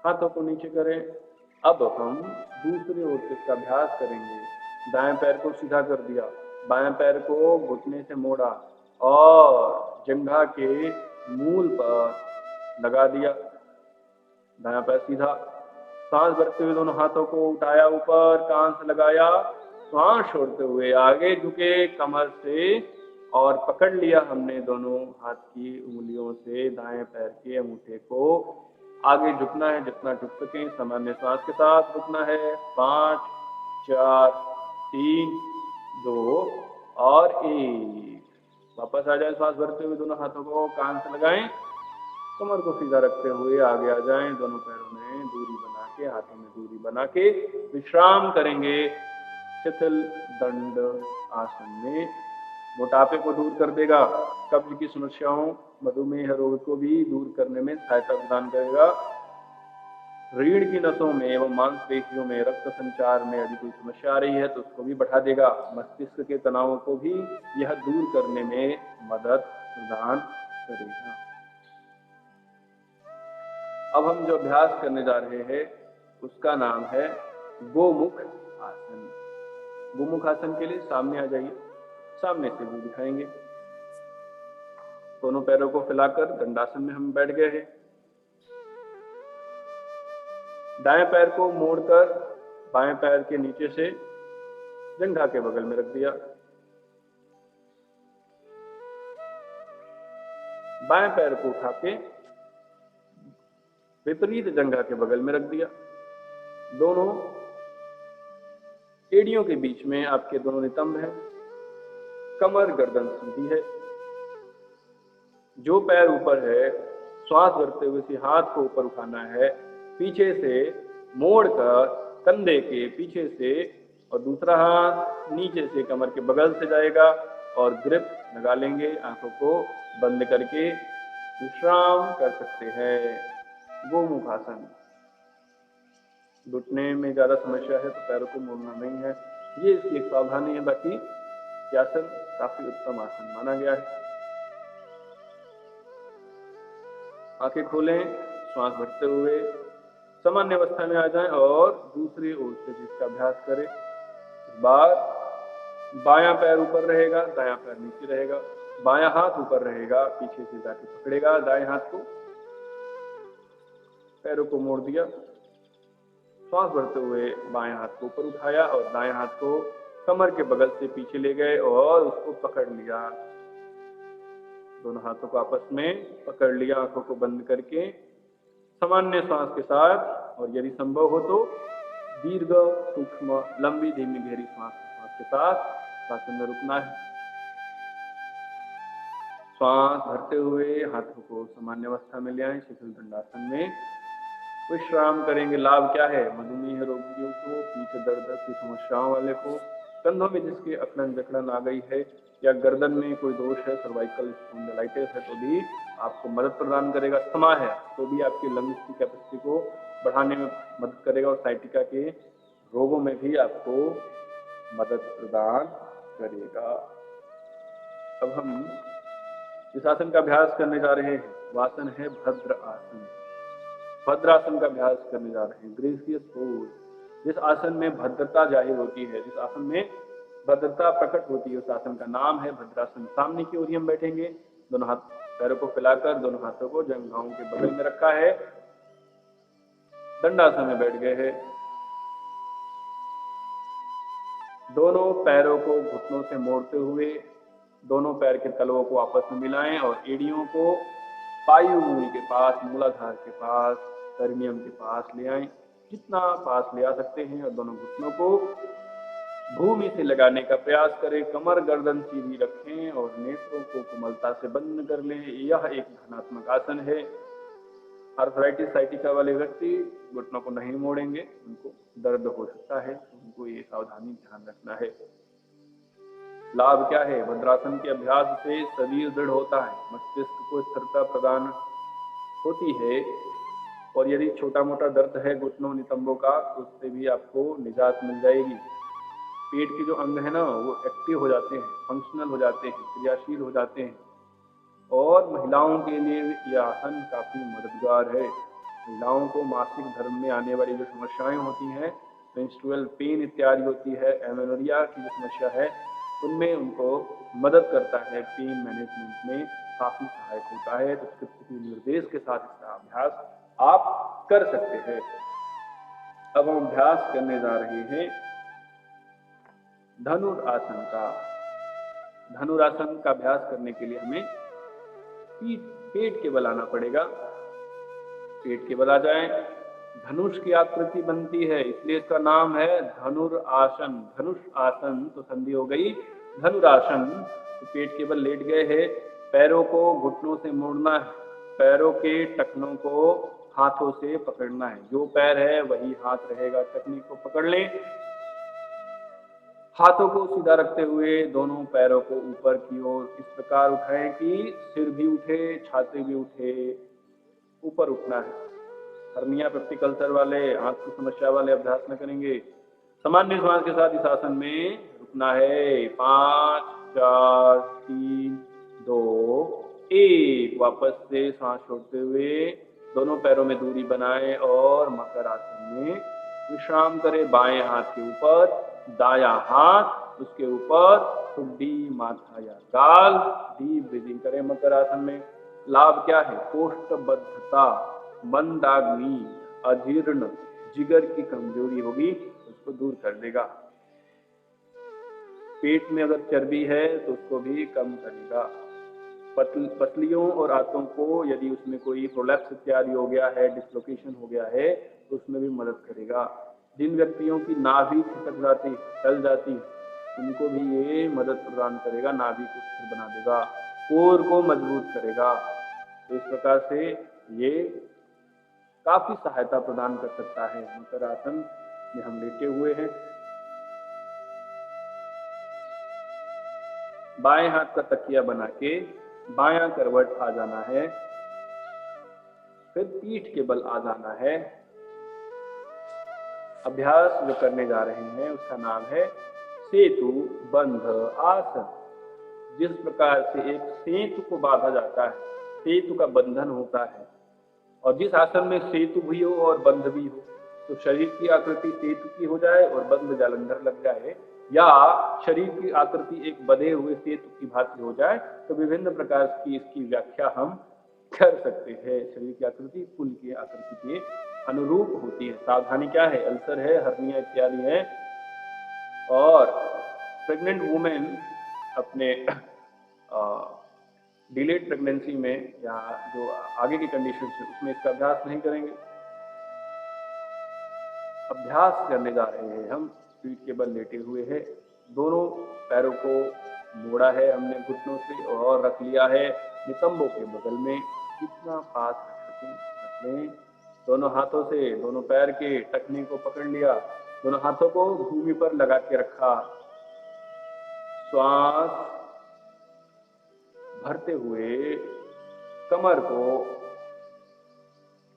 A: हाथों को नीचे करें। अब हम दूसरी ओर से इसका अभ्यास करेंगे। दाएं पैर को सीधा कर दिया, बाएं पैर को घुटने से मोड़ा और जंघा के मूल पर लगा दिया। दायां पैर सीधा। सांस भरते हुए दोनों हाथों को उठाया ऊपर, कान से लगाया। सांस छोड़ते हुए आगे झुके कमर से और पकड़ लिया हमने दोनों हाथ की उंगलियों से दाएं पैर के अंगूठे को। आगे झुकना है, जितना झुक सके। सामान्य श्वास के साथ रुकना है। 5, 4, 3, 2 और 1। वापस आ जाए। श्वास भरते हुए दोनों हाथों को कान से लगाएं, कमर को सीधा रखते हुए आगे आ जाएं। दोनों पैरों में दूरी बना के, हाथों में दूरी बना के विश्राम करेंगे शिथिल दंड आसन में। मोटापे को दूर कर देगा, कब्ज की समस्याओं, मधुमेह रोग को भी दूर करने में सहायता प्रदान करेगा। रीढ़ की नसों में एवं मांसपेशियों में रक्त संचार में यदि कोई समस्या आ रही है तो उसको भी बढ़ा देगा। मस्तिष्क के तनावों को भी यह दूर करने में मदद प्रदान करेगा। अब हम जो अभ्यास करने जा रहे हैं उसका नाम है गोमुख आसन। गोमुख आसन के लिए सामने आ जाइए, सामने से भी दिखाएंगे। दोनों पैरों को फैलाकर दंडासन में हम बैठ गए हैं। दाएं पैर को मोड़कर बाएं पैर के नीचे से जंघा के बगल में रख दिया। बाएं पैर को उठा के विपरीत जंघा के बगल में रख दिया। दोनों एड़ियों के बीच में आपके दोनों नितंब हैं। कमर गर्दन सीधी है। जो पैर ऊपर है, श्वास भरते हुए इसी हाथ को ऊपर उठाना है, पीछे से मोड़कर कंधे के पीछे से, और दूसरा हाथ नीचे से कमर के बगल से जाएगा और ग्रिप लगा लेंगे। आंखों को बंद करके विश्राम कर सकते हैं। गोमुख आसन। घुटने में ज्यादा समस्या है तो पैरों को मोड़ना नहीं है, ये इसकी एक सावधानी है। बाकी आसन काफी उत्तम आसन माना गया है। आंखें खोलें, श्वास भरते हुए सामान्य अवस्था में आ जाएं और दूसरी ओर से जिसका अभ्यास करें। इस बार बायां पैर ऊपर रहेगा, दायां पैर नीचे रहेगा, बायां हाथ ऊपर रहेगा, पीछे से जाके पकड़ेगा दाएं हाथ को, पैरों को मोड़ दिया, श्वास भरते हुए बाएं हाथ को ऊपर उठाया और दाएं हाथ को कमर के बगल से पीछे ले गए और उसको पकड़ लिया। दोनों हाथों को आपस में पकड़ लिया, आंखों को बंद करके सामान्य श्वास के साथ, और यदि संभव हो तो दीर्घ सूक्ष्म लंबी धीमी गहरी श्वास के साथ आसन में रुकना है। श्वास भरते हुए हाथों को सामान्य अवस्था में ले आए, शिथिल दंडासन में विश्राम करेंगे। लाभ क्या है? मधुमेह रोगियों को, पीठ दर्द की समस्याओं वाले को, कंधों में जिसकी अकड़न जकड़न आ गई है या गर्दन में कोई दोष है, सर्वाइकल स्पॉन्डिलाइटिस है, तो भी आपको मदद प्रदान करेगा। अस्थमा है तो भी आपकी लंग्स की कैपेसिटी को बढ़ाने में मदद करेगा और साइटिका के रोगों में भी आपको मदद प्रदान करेगा। अब हम इस आसन का अभ्यास करने जा रहे हैं। वो आसन है भद्र आसन। भद्रासन का अभ्यास करने जा रहे हैं। ग्रेसियस पोज, जिस आसन में भद्रता जाहिर होती है, जिस आसन में भद्रता प्रकट होती है, उस आसन का नाम है भद्रासन। सामने की ओर हम बैठेंगे, दोनों हाथ पैरों को फैलाकर दोनों हाथों को जंघाओं के बगल में रखा है, दंडासन में बैठ गए हैं। दोनों पैरों को घुटनों से मोड़ते हुए दोनों पैर के तलवों को आपस में मिलाएं और एड़ियों को पायु मूल के पास, मूलाधार के पास, पेरिनियम के पास ले आएं, जितना पास ले आ सकते हैं, और दोनों घुटनों को भूमि से लगाने का प्रयास करें। कमर गर्दन सीधी रखें और नेत्रों को कोमलता से बंद कर लें। यह एक धनात्मक आसन है। आर्थराइटिस साइटिका वाले व्यक्ति घुटनों को नहीं मोड़ेंगे, उनको दर्द हो सकता है, उनको ये सावधानी ध्यान रखना है। लाभ क्या है? भद्रासन के अभ्यास से शरीर दृढ़ होता है, मस्तिष्क को स्थिरता प्रदान होती है, और यदि छोटा मोटा दर्द है घुटनों नितंबों का, तो उससे भी आपको निजात मिल जाएगी। पेट के जो अंग है ना, वो एक्टिव हो जाते हैं, फंक्शनल हो जाते हैं, क्रियाशील हो जाते हैं, और महिलाओं के लिए यह आसन काफी मददगार है। महिलाओं को मासिक धर्म में आने वाली जो समस्याएं होती हैं, मेंस्ट्रुअल पेन इत्यादि होती है, एमेनोरिया की जो समस्या है, उनमें उनको मदद करता है। पेन मैनेजमेंट में काफी सहायक होता है। तो चिकित्सकीय निर्देश के साथ इसका अभ्यास आप कर सकते हैं। अब हम अभ्यास करने जा रहे हैं धनुरासन का। धनुरासन का अभ्यास करने के लिए हमें पेट के बल आना पड़ेगा। पेट के बल आ जाए, धनुष की आकृति बनती है, इसलिए इसका नाम है धनुरासन। धनुष आसन तो संधि हो गई धनुरासन। तो पेट के बल लेट गए हैं, पैरों को घुटनों से मोड़ना है, पैरों के टखनों को हाथों से पकड़ना है। जो पैर है वही हाथ रहेगा, टखनी को पकड़ लें। हाथों को सीधा रखते हुए दोनों पैरों को ऊपर की ओर इस प्रकार उठाएं कि सिर भी उठे, छाती भी उठे, ऊपर उठना है। हर्निया पेप्टिक अल्सर वाले, आंख की समस्या वाले अभ्यास न करेंगे। सामान्य श्वास के साथ इस आसन में रुकना है। 5 4 3 2 1। वापस से सांस छोड़ते हुए दोनों पैरों में दूरी बनाएं और मकर आसन में विश्राम करें। बाएं हाथ के ऊपर, दायां हाथ उसके ऊपर, ठुड्डी, माथा या गाल। डीप ब्रीदिंग करें मकर आसन में। लाभ क्या है? कोष्ठबद्धता, मंदाग्नि, अजीर्ण, जिगर की कमजोरी होगी, उसको दूर कर देगा। पेट में अगर चर्बी है तो उसको भी कम करेगा। पसलियों और आंतों को यदि उसमें कोई प्रोलैप्स इत्यादि हो गया है, डिस्लोकेशन हो गया है, तो उसमें भी मदद करेगा। जिन व्यक्तियों की नाभि खिसक जाती, चल जाती, उनको भी ये मदद प्रदान करेगा, नाभि को स्थिर बना देगा, कोर को मजबूत करेगा। तो इस प्रकार से ये काफी सहायता प्रदान कर सकता है। मकर आसन में हम लेटे हुए हैं, बाएं हाथ का तकिया बना के बायां करवट आ जाना है, फिर पीठ के बल आ जाना है। अभ्यास जो करने जा रहे हैं उसका नाम है सेतु बंध आसन। जिस प्रकार से एक सेतु को बांधा जाता है, सेतु का बंधन होता है, और जिस आसन में सेतु भी हो और बंध भी हो, तो शरीर की आकृति सेतु की हो जाए और बंध जालंधर लग जाए, या शरीर की आकृति एक बंधे हुए सेतु की भांति हो जाए, तो विभिन्न प्रकार की इसकी व्याख्या हम कर सकते हैं। शरीर की आकृति पुल की आकृति के अनुरूप होती है। सावधानी क्या है? अल्सर है, हर्निया इत्यादि है। और प्रेग्नेंट वुमेन अपने डिलेड प्रेगनेंसी में या जो आगे की कंडीशन है उसमें इसका अभ्यास नहीं करेंगे। अभ्यास करने जा रहे हैं हम। पीठ के बल लेटे हुए हैं, दोनों पैरों को मोड़ा है हमने घुटनों से और रख लिया है नितंबों के बगल में। जितना पास रख सकें रख लें। दोनों हाथों से दोनों पैर के टखने को पकड़ लिया, दोनों हाथों को भूमि पर लगा के रखा। श्वास भरते हुए कमर को,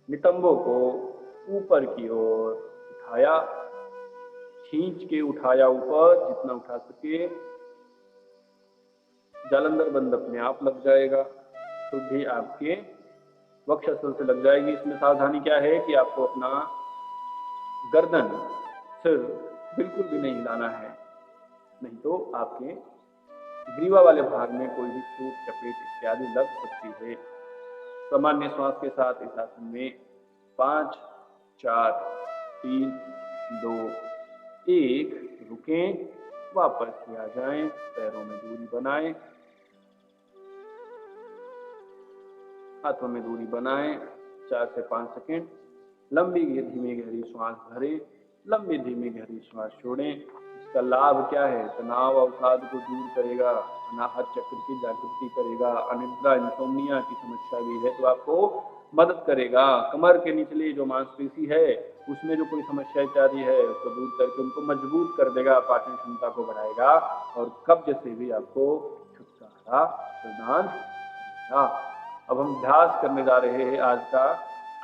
A: नितंबों को ऊपर की ओर उठाया, खींच के उठाया ऊपर जितना उठा सके। जालंधर बंद अपने आप लग जाएगा, शुद्धि आपके वक्षस्थल से लग जाएगी। इसमें सावधानी क्या है कि आपको अपना गर्दन, सिर बिल्कुल भी नहीं हिलाना है, नहीं तो आपके ग्रीवा वाले भाग में कोई भी चोट चपेट इत्यादि लग सकती है। सामान्य श्वास के साथ इस आसन में 5 4 3 2 1 रुकें, वापस आ जाएं, पैरों में दूरी बनाएं, हाथों में दूरी बनाएं। 4 से 5 सेकेंड लंबी धीमी गहरी श्वास भरें, लंबी धीमी गहरी श्वास छोड़ें। इसका लाभ क्या है? तनाव अवसाद को दूर करेगा, अनाहत चक्र की जागृति करेगा, अनिद्रा इंसोम्निया की समस्या भी है तो आपको मदद करेगा। कमर के निचले जो मांसपेशी है उसमें जो कोई समस्या इत्यादि है उसको दूर करके उनको मजबूत कर देगा, पाचन क्षमता को बढ़ाएगा और कब्ज से भी आपको छुटकारा प्रदान करेगा। अब हम अभ्यास करने जा रहे हैं आज का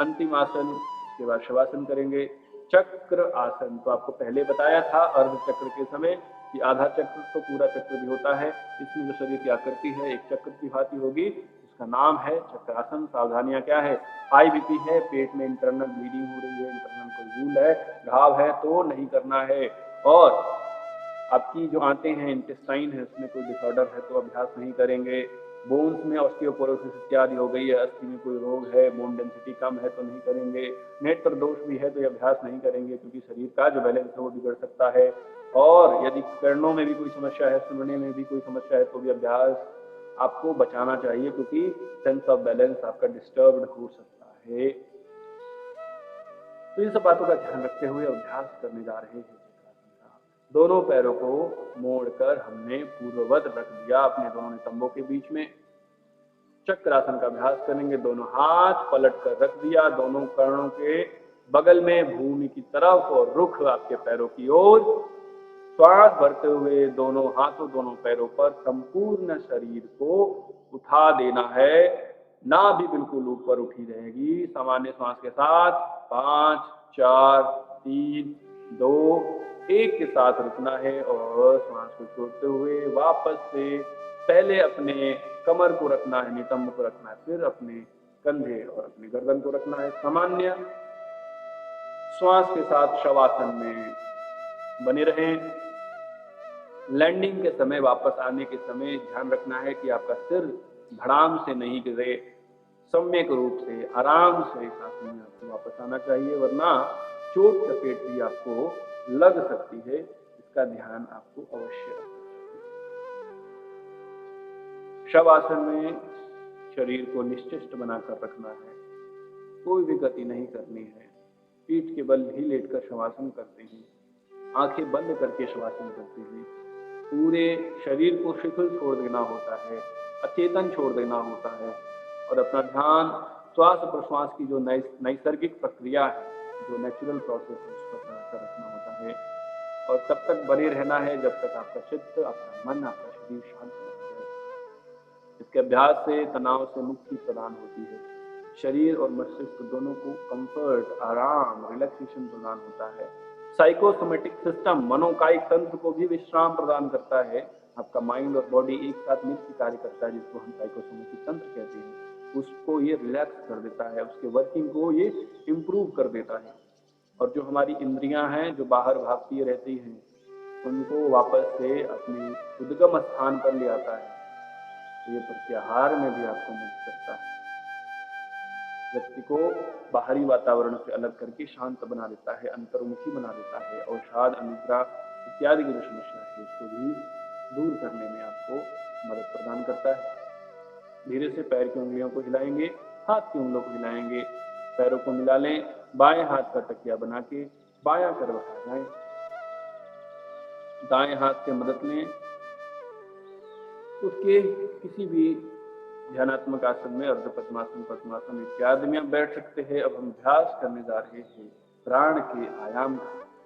A: अंतिम आसन, उसके बाद शवासन करेंगे। चक्र आसन तो आपको पहले बताया था अर्ध चक्र के समय कि आधा चक्र तो पूरा चक्र भी होता है। इसमें जो शरीर की आकृति है एक चक्र की भांति होगी, इसका नाम है चक्रासन। सावधानियां क्या है? हाई बीपी है, पेट में इंटरनल ब्लीडिंग हो रही है, इंटरनल कोई वूंड है, घाव है तो नहीं करना है, और आपकी जो आंतें हैं, इंटेस्टाइन है, उसमें कोई डिसऑर्डर है तो अभ्यास नहीं करेंगे। बोन्स में ऑस्टियोपोरोसिस इत्यादि हो गई है, अस्थि में कोई रोग है, बोन डेंसिटी कम है तो नहीं करेंगे। नेत्र दोष भी है तो ये अभ्यास नहीं करेंगे क्योंकि शरीर का जो बैलेंस है वो बिगड़ सकता है। और यदि कर्णों में भी कोई समस्या है, सुनने में भी कोई समस्या है तो भी अभ्यास आपको बचाना चाहिए क्योंकि सेंस ऑफ बैलेंस आपका डिस्टर्ब्ड हो सकता है। तो इन सब बातों का ध्यान रखते हुए अभ्यास करने जा रहे हैं। दोनों पैरों को मोड़कर हमने पूर्ववत रख दिया अपने दोनों नितंबों के बीच में। चक्रासन का अभ्यास करेंगे। दोनों हाथ पलट कर रख दिया, दोनों कर्णों के बगल में भूमि की तरफ और रुख आपके पैरों की ओर। श्वास भरते हुए दोनों हाथों दोनों पैरों पर संपूर्ण शरीर को उठा देना है, नाभि बिल्कुल ऊपर उठी रहेगी। सामान्य श्वास के साथ 5 4 3 2 1 के साथ रुकना है और श्वास को छोड़ते हुए वापस से पहले अपने कमर को रखना है, नितंब को रखना है, फिर अपने कंधे और अपनी गर्दन को रखना है। सामान्य श्वास के साथ शवासन में बने रहें। लैंडिंग के समय, वापस आने के समय ध्यान रखना है कि आपका सिर धड़ाम से नहीं गिरे, सम्यक रूप से आराम से इस आसन में आपको वापस आना चाहिए, वरना चोट चपेट भी आपको लग सकती है। इसका ध्यान आपको अवश्य रखना है। शवासन में शरीर को निश्चिष्ट बनाकर रखना है, कोई भी गति नहीं करनी है। पीठ के बल भी लेटकर शवासन करते हैं, आंखें बंद करके शवासन करते हैं। पूरे शरीर को शिथिल छोड़ देना होता है, अचेतन छोड़ देना होता है और अपना ध्यान श्वास प्रश्वास की जो नैसर्गिक प्रक्रिया है, जो नेचुरल प्रोसेस है, उस पर रखना होता है। और तब तक बने रहना है जब तक आपका चित्त, आपका मन, आपका शरीर शांत न हो जाए। इसके अभ्यास से तनाव से मुक्ति प्रदान होती है, शरीर और मस्तिष्क दोनों को कंफर्ट, आराम, रिलैक्सेशन प्रदान होता है। साइकोसोमेटिक सिस्टम, मनोकायिक तंत्र को भी विश्राम प्रदान करता है आपका माइंड और बॉडी एक साथ मिलकर कार्य करता है, जिसको हम साइकोसोमेटिक तंत्र कहते हैं, उसको ये रिलैक्स कर देता है, उसके वर्किंग को ये इम्प्रूव कर देता है। और जो हमारी इंद्रियां हैं जो बाहर भागती रहती हैं, उनको वापस से अपने उद्गम स्थान पर ले आता है। तो ये प्रत्याहार में भी आपको मदद करता है, व्यक्ति को बाहरी वातावरण से अलग करके शांत बना देता है, अंतर्मुखी बना देता है, और अवसाद, अनिद्रा इत्यादि की जो समस्या है उसको भी दूर करने में आपको मदद प्रदान करता है। धीरे से पैर की उंगलियों को हिलाएंगे, हाथ की उंगलियों को हिलाएंगे, पैरों को मिला लें, बाएं हाथ का तकिया बना के बायां कर बढ़ा जाए, दाएं हाथ से मदद लें, उसके किसी भी ध्यानात्मक आसन में, अर्ध पद्मासन, पद्मासन इत्यादि में आप बैठ सकते हैं। अब हम अभ्यास करने जा रहे हैं प्राण के आयाम,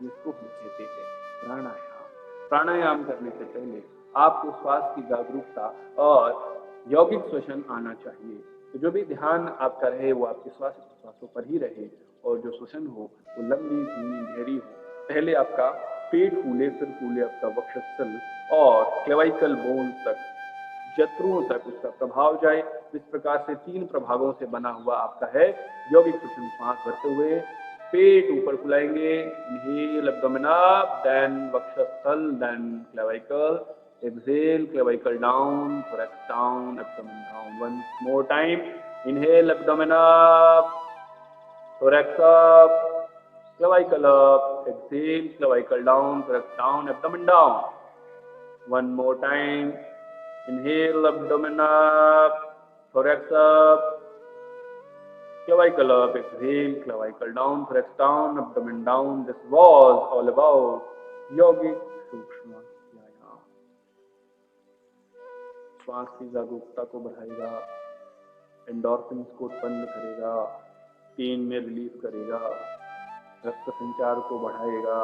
A: जिसको हम कहते हैं प्राणायाम। प्राणायाम करने से पहले आपको श्वास की जागरूकता और यौगिक श्वसन आना चाहिए। तो जो भी ध्यान आपका रहे वो आपके श्वास प्रश्वासों पर ही रहे, और जो श्वसन हो वो लंबी, धीमी, गहरी हो। पहले आपका पेट फूले, फिर फूले आपका वक्षस्थल और क्लेविकल बोन तक, जत्रुओं तक उसका प्रभाव जाए। इस प्रकार से 3 प्रभागों से बना हुआ आपका है यौगिक श्वसन। श्वास भरते हुए पेट ऊपर फुलाएंगे, इनहेल एब्डोमेन अप, देन वक्षस्थल, then clavicle, exhale clavicle down, thorax down, abdomen down. Once more time, inhale abdomen up, thorax up, clavicle up, exhale clavicle down, thorax down, abdomen down. One more time, inhale abdomen up, thorax up, clavicle up, exhale clavicle down, thorax down, abdomen down. This was all about yogic सूक्ष्म व्यायाम। श्वास की जागरूकता को बढ़ाएगा, endorphins को उत्पन्न करेगा, पेन में रिलीफ करेगा, रक्त संचार को बढ़ाएगा,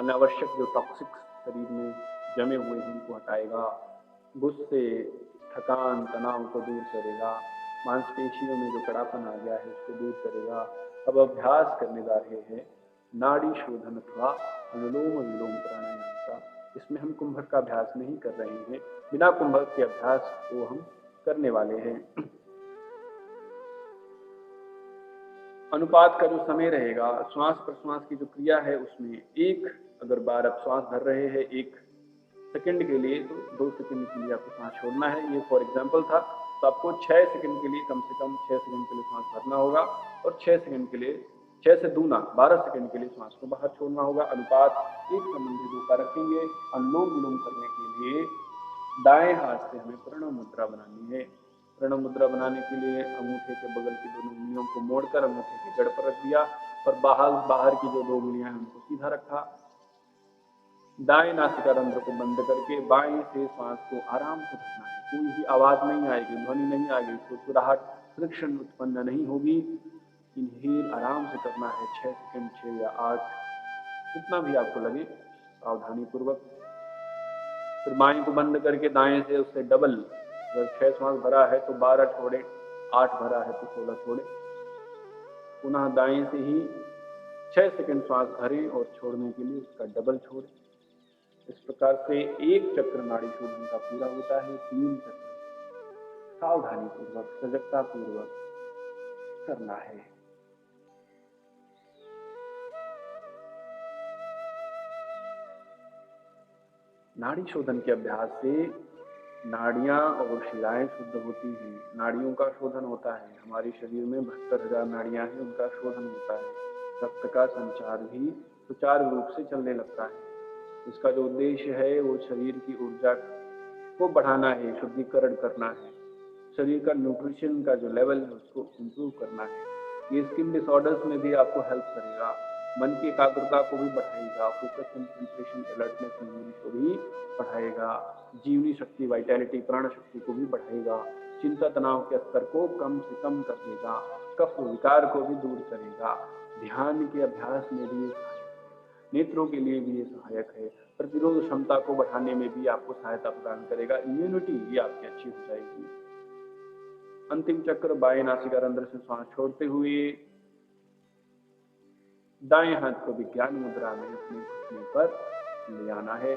A: अनावश्यक जो टॉक्सिक शरीर में जमे हुए हैं उनको हटाएगा, गुस्से, थकान, तनाव को दूर करेगा, मांसपेशियों में जो कड़ापन आ गया है उसको दूर करेगा। अब अभ्यास करने जा रहे हैं नाड़ी शोधन अथवा अनुलोम विलोम प्राणायाम का। इसमें हम कुंभक का अभ्यास नहीं कर रहे हैं, बिना कुंभक के अभ्यास को हम करने वाले हैं। अनुपात का जो समय रहेगा, श्वास प्रश्वास की जो क्रिया है उसमें एक अगर बार आप श्वास भर रहे हैं 1 सेकंड के लिए, तो 2 सेकंड के लिए आपको सांस छोड़ना है। ये फॉर एग्जाम्पल था, तो आपको 6 सेकंड के लिए कम से कम 6 सेकंड के लिए सांस भरना होगा, और 6 सेकंड के लिए 6 से दूना 12 सेकंड के लिए सांस को बाहर छोड़ना होगा। अनुपात एक संबंधी 2 का रखेंगे। अनुलोम विलोम करने के लिए दाएं हाथ से हमें प्रणव मुद्रा बनानी है। प्रणव मुद्रा बनाने के लिए अंगूठे के बगल की दोनों उंगलियों को मोड़कर अंगूठे के जड़ पर रख दिया, और बाहर की जो 2 उंगलियां हैं उनको सीधा रखा। दाएं नासिका रंध्र को बंद करके बाएं से सांस को आराम से भरना है। कोई भी आवाज नहीं आएगी, ध्वनि नहीं आएगी, सुराहट, फ्रिक्शन उत्पन्न नहीं होगी। इनहेल आराम से करना है, 6 सेकंड, 6 या 8, जितना भी आपको लगे सावधानी पूर्वक। फिर बाएं को बंद करके दाएं से उससे डबल, अगर 6 श्वास भरा है तो 12 छोड़े, 8 भरा है तो 16 छोड़े। पुनः दाएं से ही 6 सेकंड श्वास भरें और छोड़ने के लिए उसका डबल छोड़ें। इस प्रकार से 1 चक्र नाड़ी शोधन का पूरा होता है। 3 चक्र सावधानी पूर्वक, सजगता पूर्वक करना है। नाड़ी शोधन के अभ्यास से नाड़ियां और शिराएं शुद्ध होती हैं, नाड़ियों का शोधन होता है। हमारे शरीर में 72,000 नाड़ियां हैं, उनका शोधन होता है। रक्त का संचार भी सुचारू रूप से चलने लगता है। इसका जो उद्देश्य है वो शरीर की ऊर्जा को बढ़ाना है, शुद्धिकरण करना है, शरीर का न्यूट्रिशन का जो लेवल है उसको इम्प्रूव करना है। ये स्किन डिसऑर्डर्स में भी आपको हेल्प करेगा, मन की एकाग्रता को भी बढ़ाएगा, फोकस, कंसंट्रेशन, अलर्टनेस, मेमोरी को भी बढ़ाएगा, जीवनी शक्ति, वाइटैलिटी, प्राण शक्ति को भी बढ़ाएगा, चिंता तनाव के स्तर को कम से कम कर देगा, कफ विकार को भी दूर करेगा, ध्यान के अभ्यास में भी नेत्रों के लिए भी ये सहायक है, प्रतिरोध क्षमता को बढ़ाने में भी आपको सहायता प्रदान करेगा, इम्यूनिटी भी आपकी अच्छी हो जाएगी। अंतिम चक्र बाएं नासिका रंध्र से श्वास छोड़ते हुए दाएं हाथ को विज्ञान मुद्रा में अपने घुटने पर ले आना है।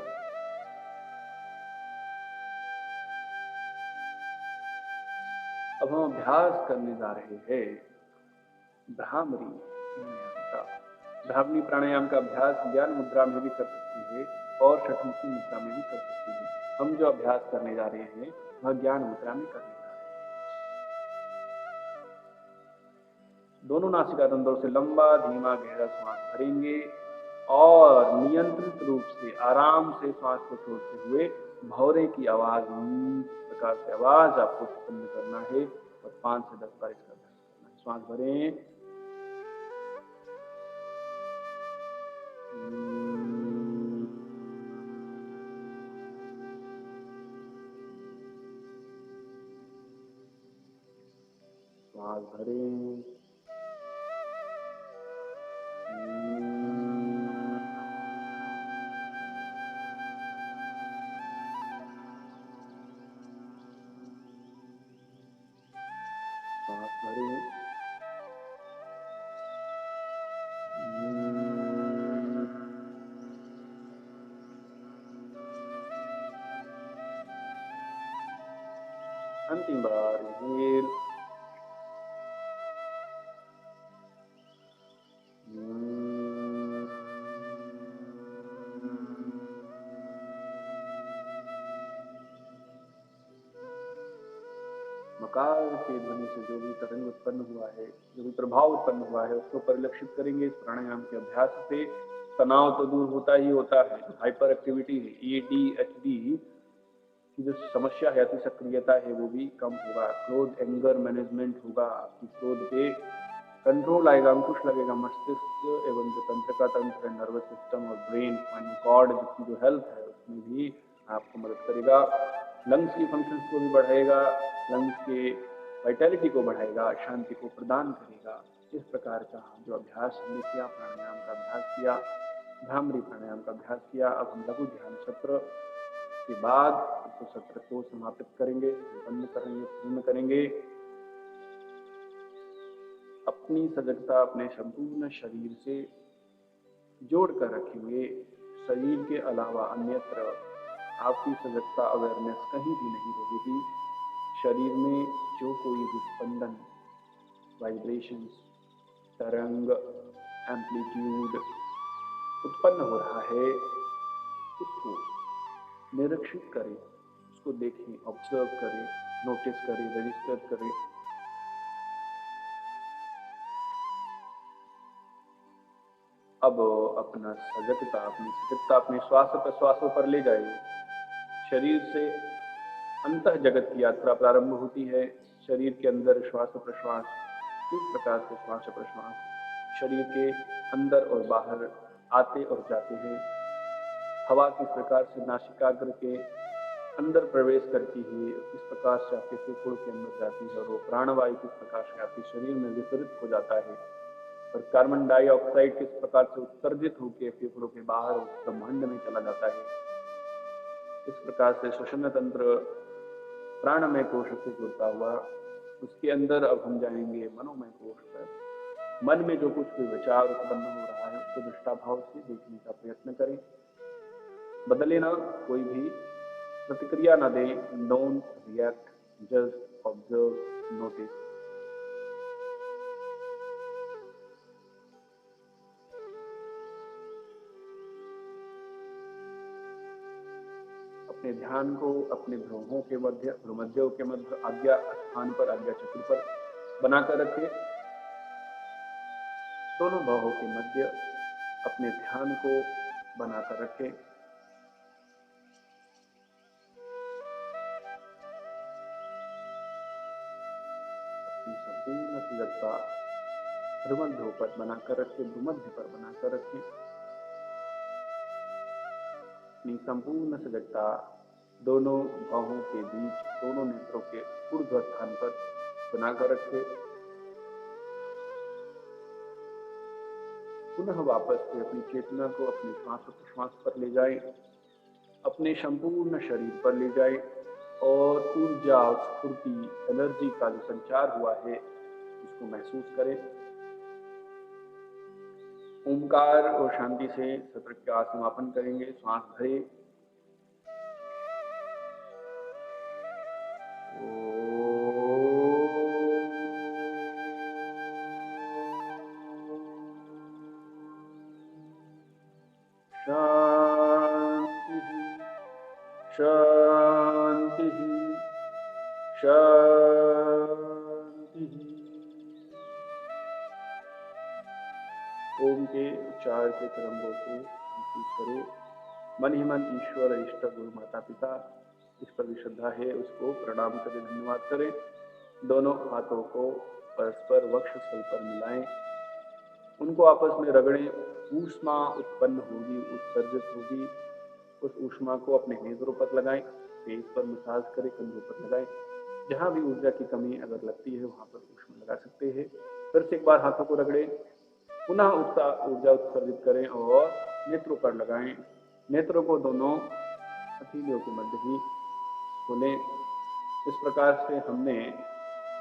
A: अब हम अभ्यास करने जा रहे हैं भ्रामरी प्राणायाम का। भ्रामरी प्राणायाम का अभ्यास ज्ञान मुद्रा में भी कर सकती है और षट्मुखी मुद्रा में भी कर सकती है। हम जो अभ्यास करने जा रहे हैं वह ज्ञान मुद्रा में करने जा रहे हैं। दोनों नासिका तंत्रों से लंबा धीमा गहरा श्वास भरेंगे और नियंत्रित रूप से आराम से श्वास को छोड़ते हुए भौरे की आवाज प्रकार से आवाज आपको उत्पन्न करना है और 5 से 10 बार इसका अभ्यास करना है। श्वास भरें, श्वास भरें, श्वास भरें, अंतिम बार इनहेल, मकार के ध्वनि से जो भी तरंग उत्पन्न हुआ है, जो भी प्रभाव उत्पन्न हुआ है, उसको परिलक्षित करेंगे। इस प्राणायाम के अभ्यास से तनाव तो दूर होता ही होता है, हाइपर एक्टिविटी है, ADHD की जो समस्या है, अति सक्रियता है, वो भी कम होगा। क्रोध एंगर मैनेजमेंट होगा, आपकी क्रोध पे कंट्रोल आएगा, अंकुश लगेगा। मस्तिष्क एवं जो तंत्र का तंत्र, नर्वस सिस्टम और ब्रेन स्पाइनल कॉर्ड की जो हेल्थ है उसमें भी आपको मदद करेगा। लंग्स की फंक्शंस को भी बढ़ाएगा, लंग्स के वाइटैलिटी को बढ़ाएगा, शांति को प्रदान करेगा। इस प्रकार का जो अभ्यास हमने किया, प्राणायाम का अभ्यास किया, भ्रामरी प्राणायाम का अभ्यास किया। अब हम लघु ध्यान सत्र के बाद इस सत्र को समाप्त करेंगे, संपन्न करेंगे, पूर्ण करेंगे। अपनी सजगता अपने संपूर्ण शरीर से जोड़कर रखेंगे। शरीर के अलावा अन्यत्र आपकी सजगता अवेयरनेस कहीं भी नहीं रहेगी। शरीर में जो कोई भी स्पंदन, वाइब्रेशंस, तरंग, एम्पलीट्यूड उत्पन्न हो रहा है, उसको निरीक्षित करें, उसको देखें, ऑब्जर्व करें, नोटिस करें, रजिस्टर करें। अब अपनी सजगता अपने श्वास प्रश्वासों पर ले जाइए। शरीर से अंतः जगत की यात्रा प्रारंभ होती है। शरीर के अंदर श्वास प्रश्वास, किस प्रकार से श्वास प्रश्वास शरीर के अंदर और बाहर आते और जाते हैं। हवा किस प्रकार से नासिकाग्र के अंदर प्रवेश करती है, किस प्रकार से आपके फेफड़ों के अंदर जाती है, और वो प्राणवायु किस प्रकार से आपके शरीर में वितरित हो जाता है, और कार्बन डाइऑक्साइड किस प्रकार से उत्सर्जित होकर फेफड़ों के बाहर ब्रह्मांड में चला जाता है। इस प्रकार से श्वसन तंत्र प्राणमय कोश से जुड़ता हुआ, उसके अंदर अब हम जाएंगे मनोमय कोश पर। मन में जो कुछ भी विचार उत्पन्न हो रहा है उसको दृष्टाभाव से देखने का प्रयत्न करें। बदले ना, कोई भी प्रतिक्रिया न दें। Don't react, just observe, notice. अपने ध्यान को अपने भ्रूमों के मध्य, भ्रूमध्यों के मध्य आज्ञा स्थान पर, आज्ञा चक्र पर बनाकर रखें। दोनों बाहों के मध्य अपने ध्यान को बनाकर रखें। अपनी संपूर्ण सजगता भ्रूमध्यों पर बनाकर रखें, भ्रूमध्य पर बनाकर रखें। अपनी संपूर्ण सजगता दोनों बाहों के बीच, दोनों नेत्रों के ऊर्ध्व स्थान पर बनाकर रखें। पुनः वापस से अपनी चेतना को अपने श्वास प्रश्वास पर ले जाएं, अपने संपूर्ण शरीर पर ले जाएं, और ऊर्जा, स्फूर्ति, एनर्जी का जो संचार हुआ है उसको महसूस करें। ओमकार और शांति से सत्र का समापन करेंगे। श्वास भरें, शांति। ओम के उच्चार के तरंगों को महसूस करें। मन ही मन ईश्वर, इष्ट, गुरु, माता पिता, इस पर भी श्रद्धा है उसको प्रणाम करें, धन्यवाद करें। दोनों हाथों को परस्पर वक्षस्थल पर मिलाएं, उनको आपस में रगड़ें। ऊष्मा उत्पन्न होगी, उत्सर्जित होगी। उस ऊष्मा को अपने नेत्रों पर लगाएं, पेट पर मसाज करें, कंधों पर लगाएं। जहां भी ऊर्जा की कमी अगर लगती है वहां पर ऊष्मा लगा सकते हैं। फिर से एक बार हाथों को रगड़ें, पुनः ऊर्जा उत्सर्जित करें और नेत्रों पर लगाएं। नेत्रों को दोनों हथेलियों के मध्य ही खोलें। इस प्रकार से हमने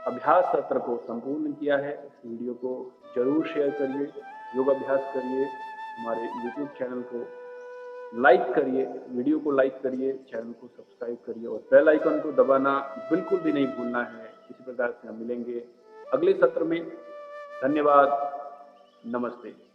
A: अभ्यास सत्र को संपूर्ण किया है। इस वीडियो को जरूर शेयर करिए, योग अभ्यास करिए, हमारे YouTube चैनल को लाइक करिए, वीडियो को लाइक करिए, चैनल को सब्सक्राइब करिए और बेल आइकन को दबाना बिल्कुल भी नहीं भूलना है। इसी प्रकार से हम मिलेंगे अगले सत्र में। धन्यवाद, नमस्ते।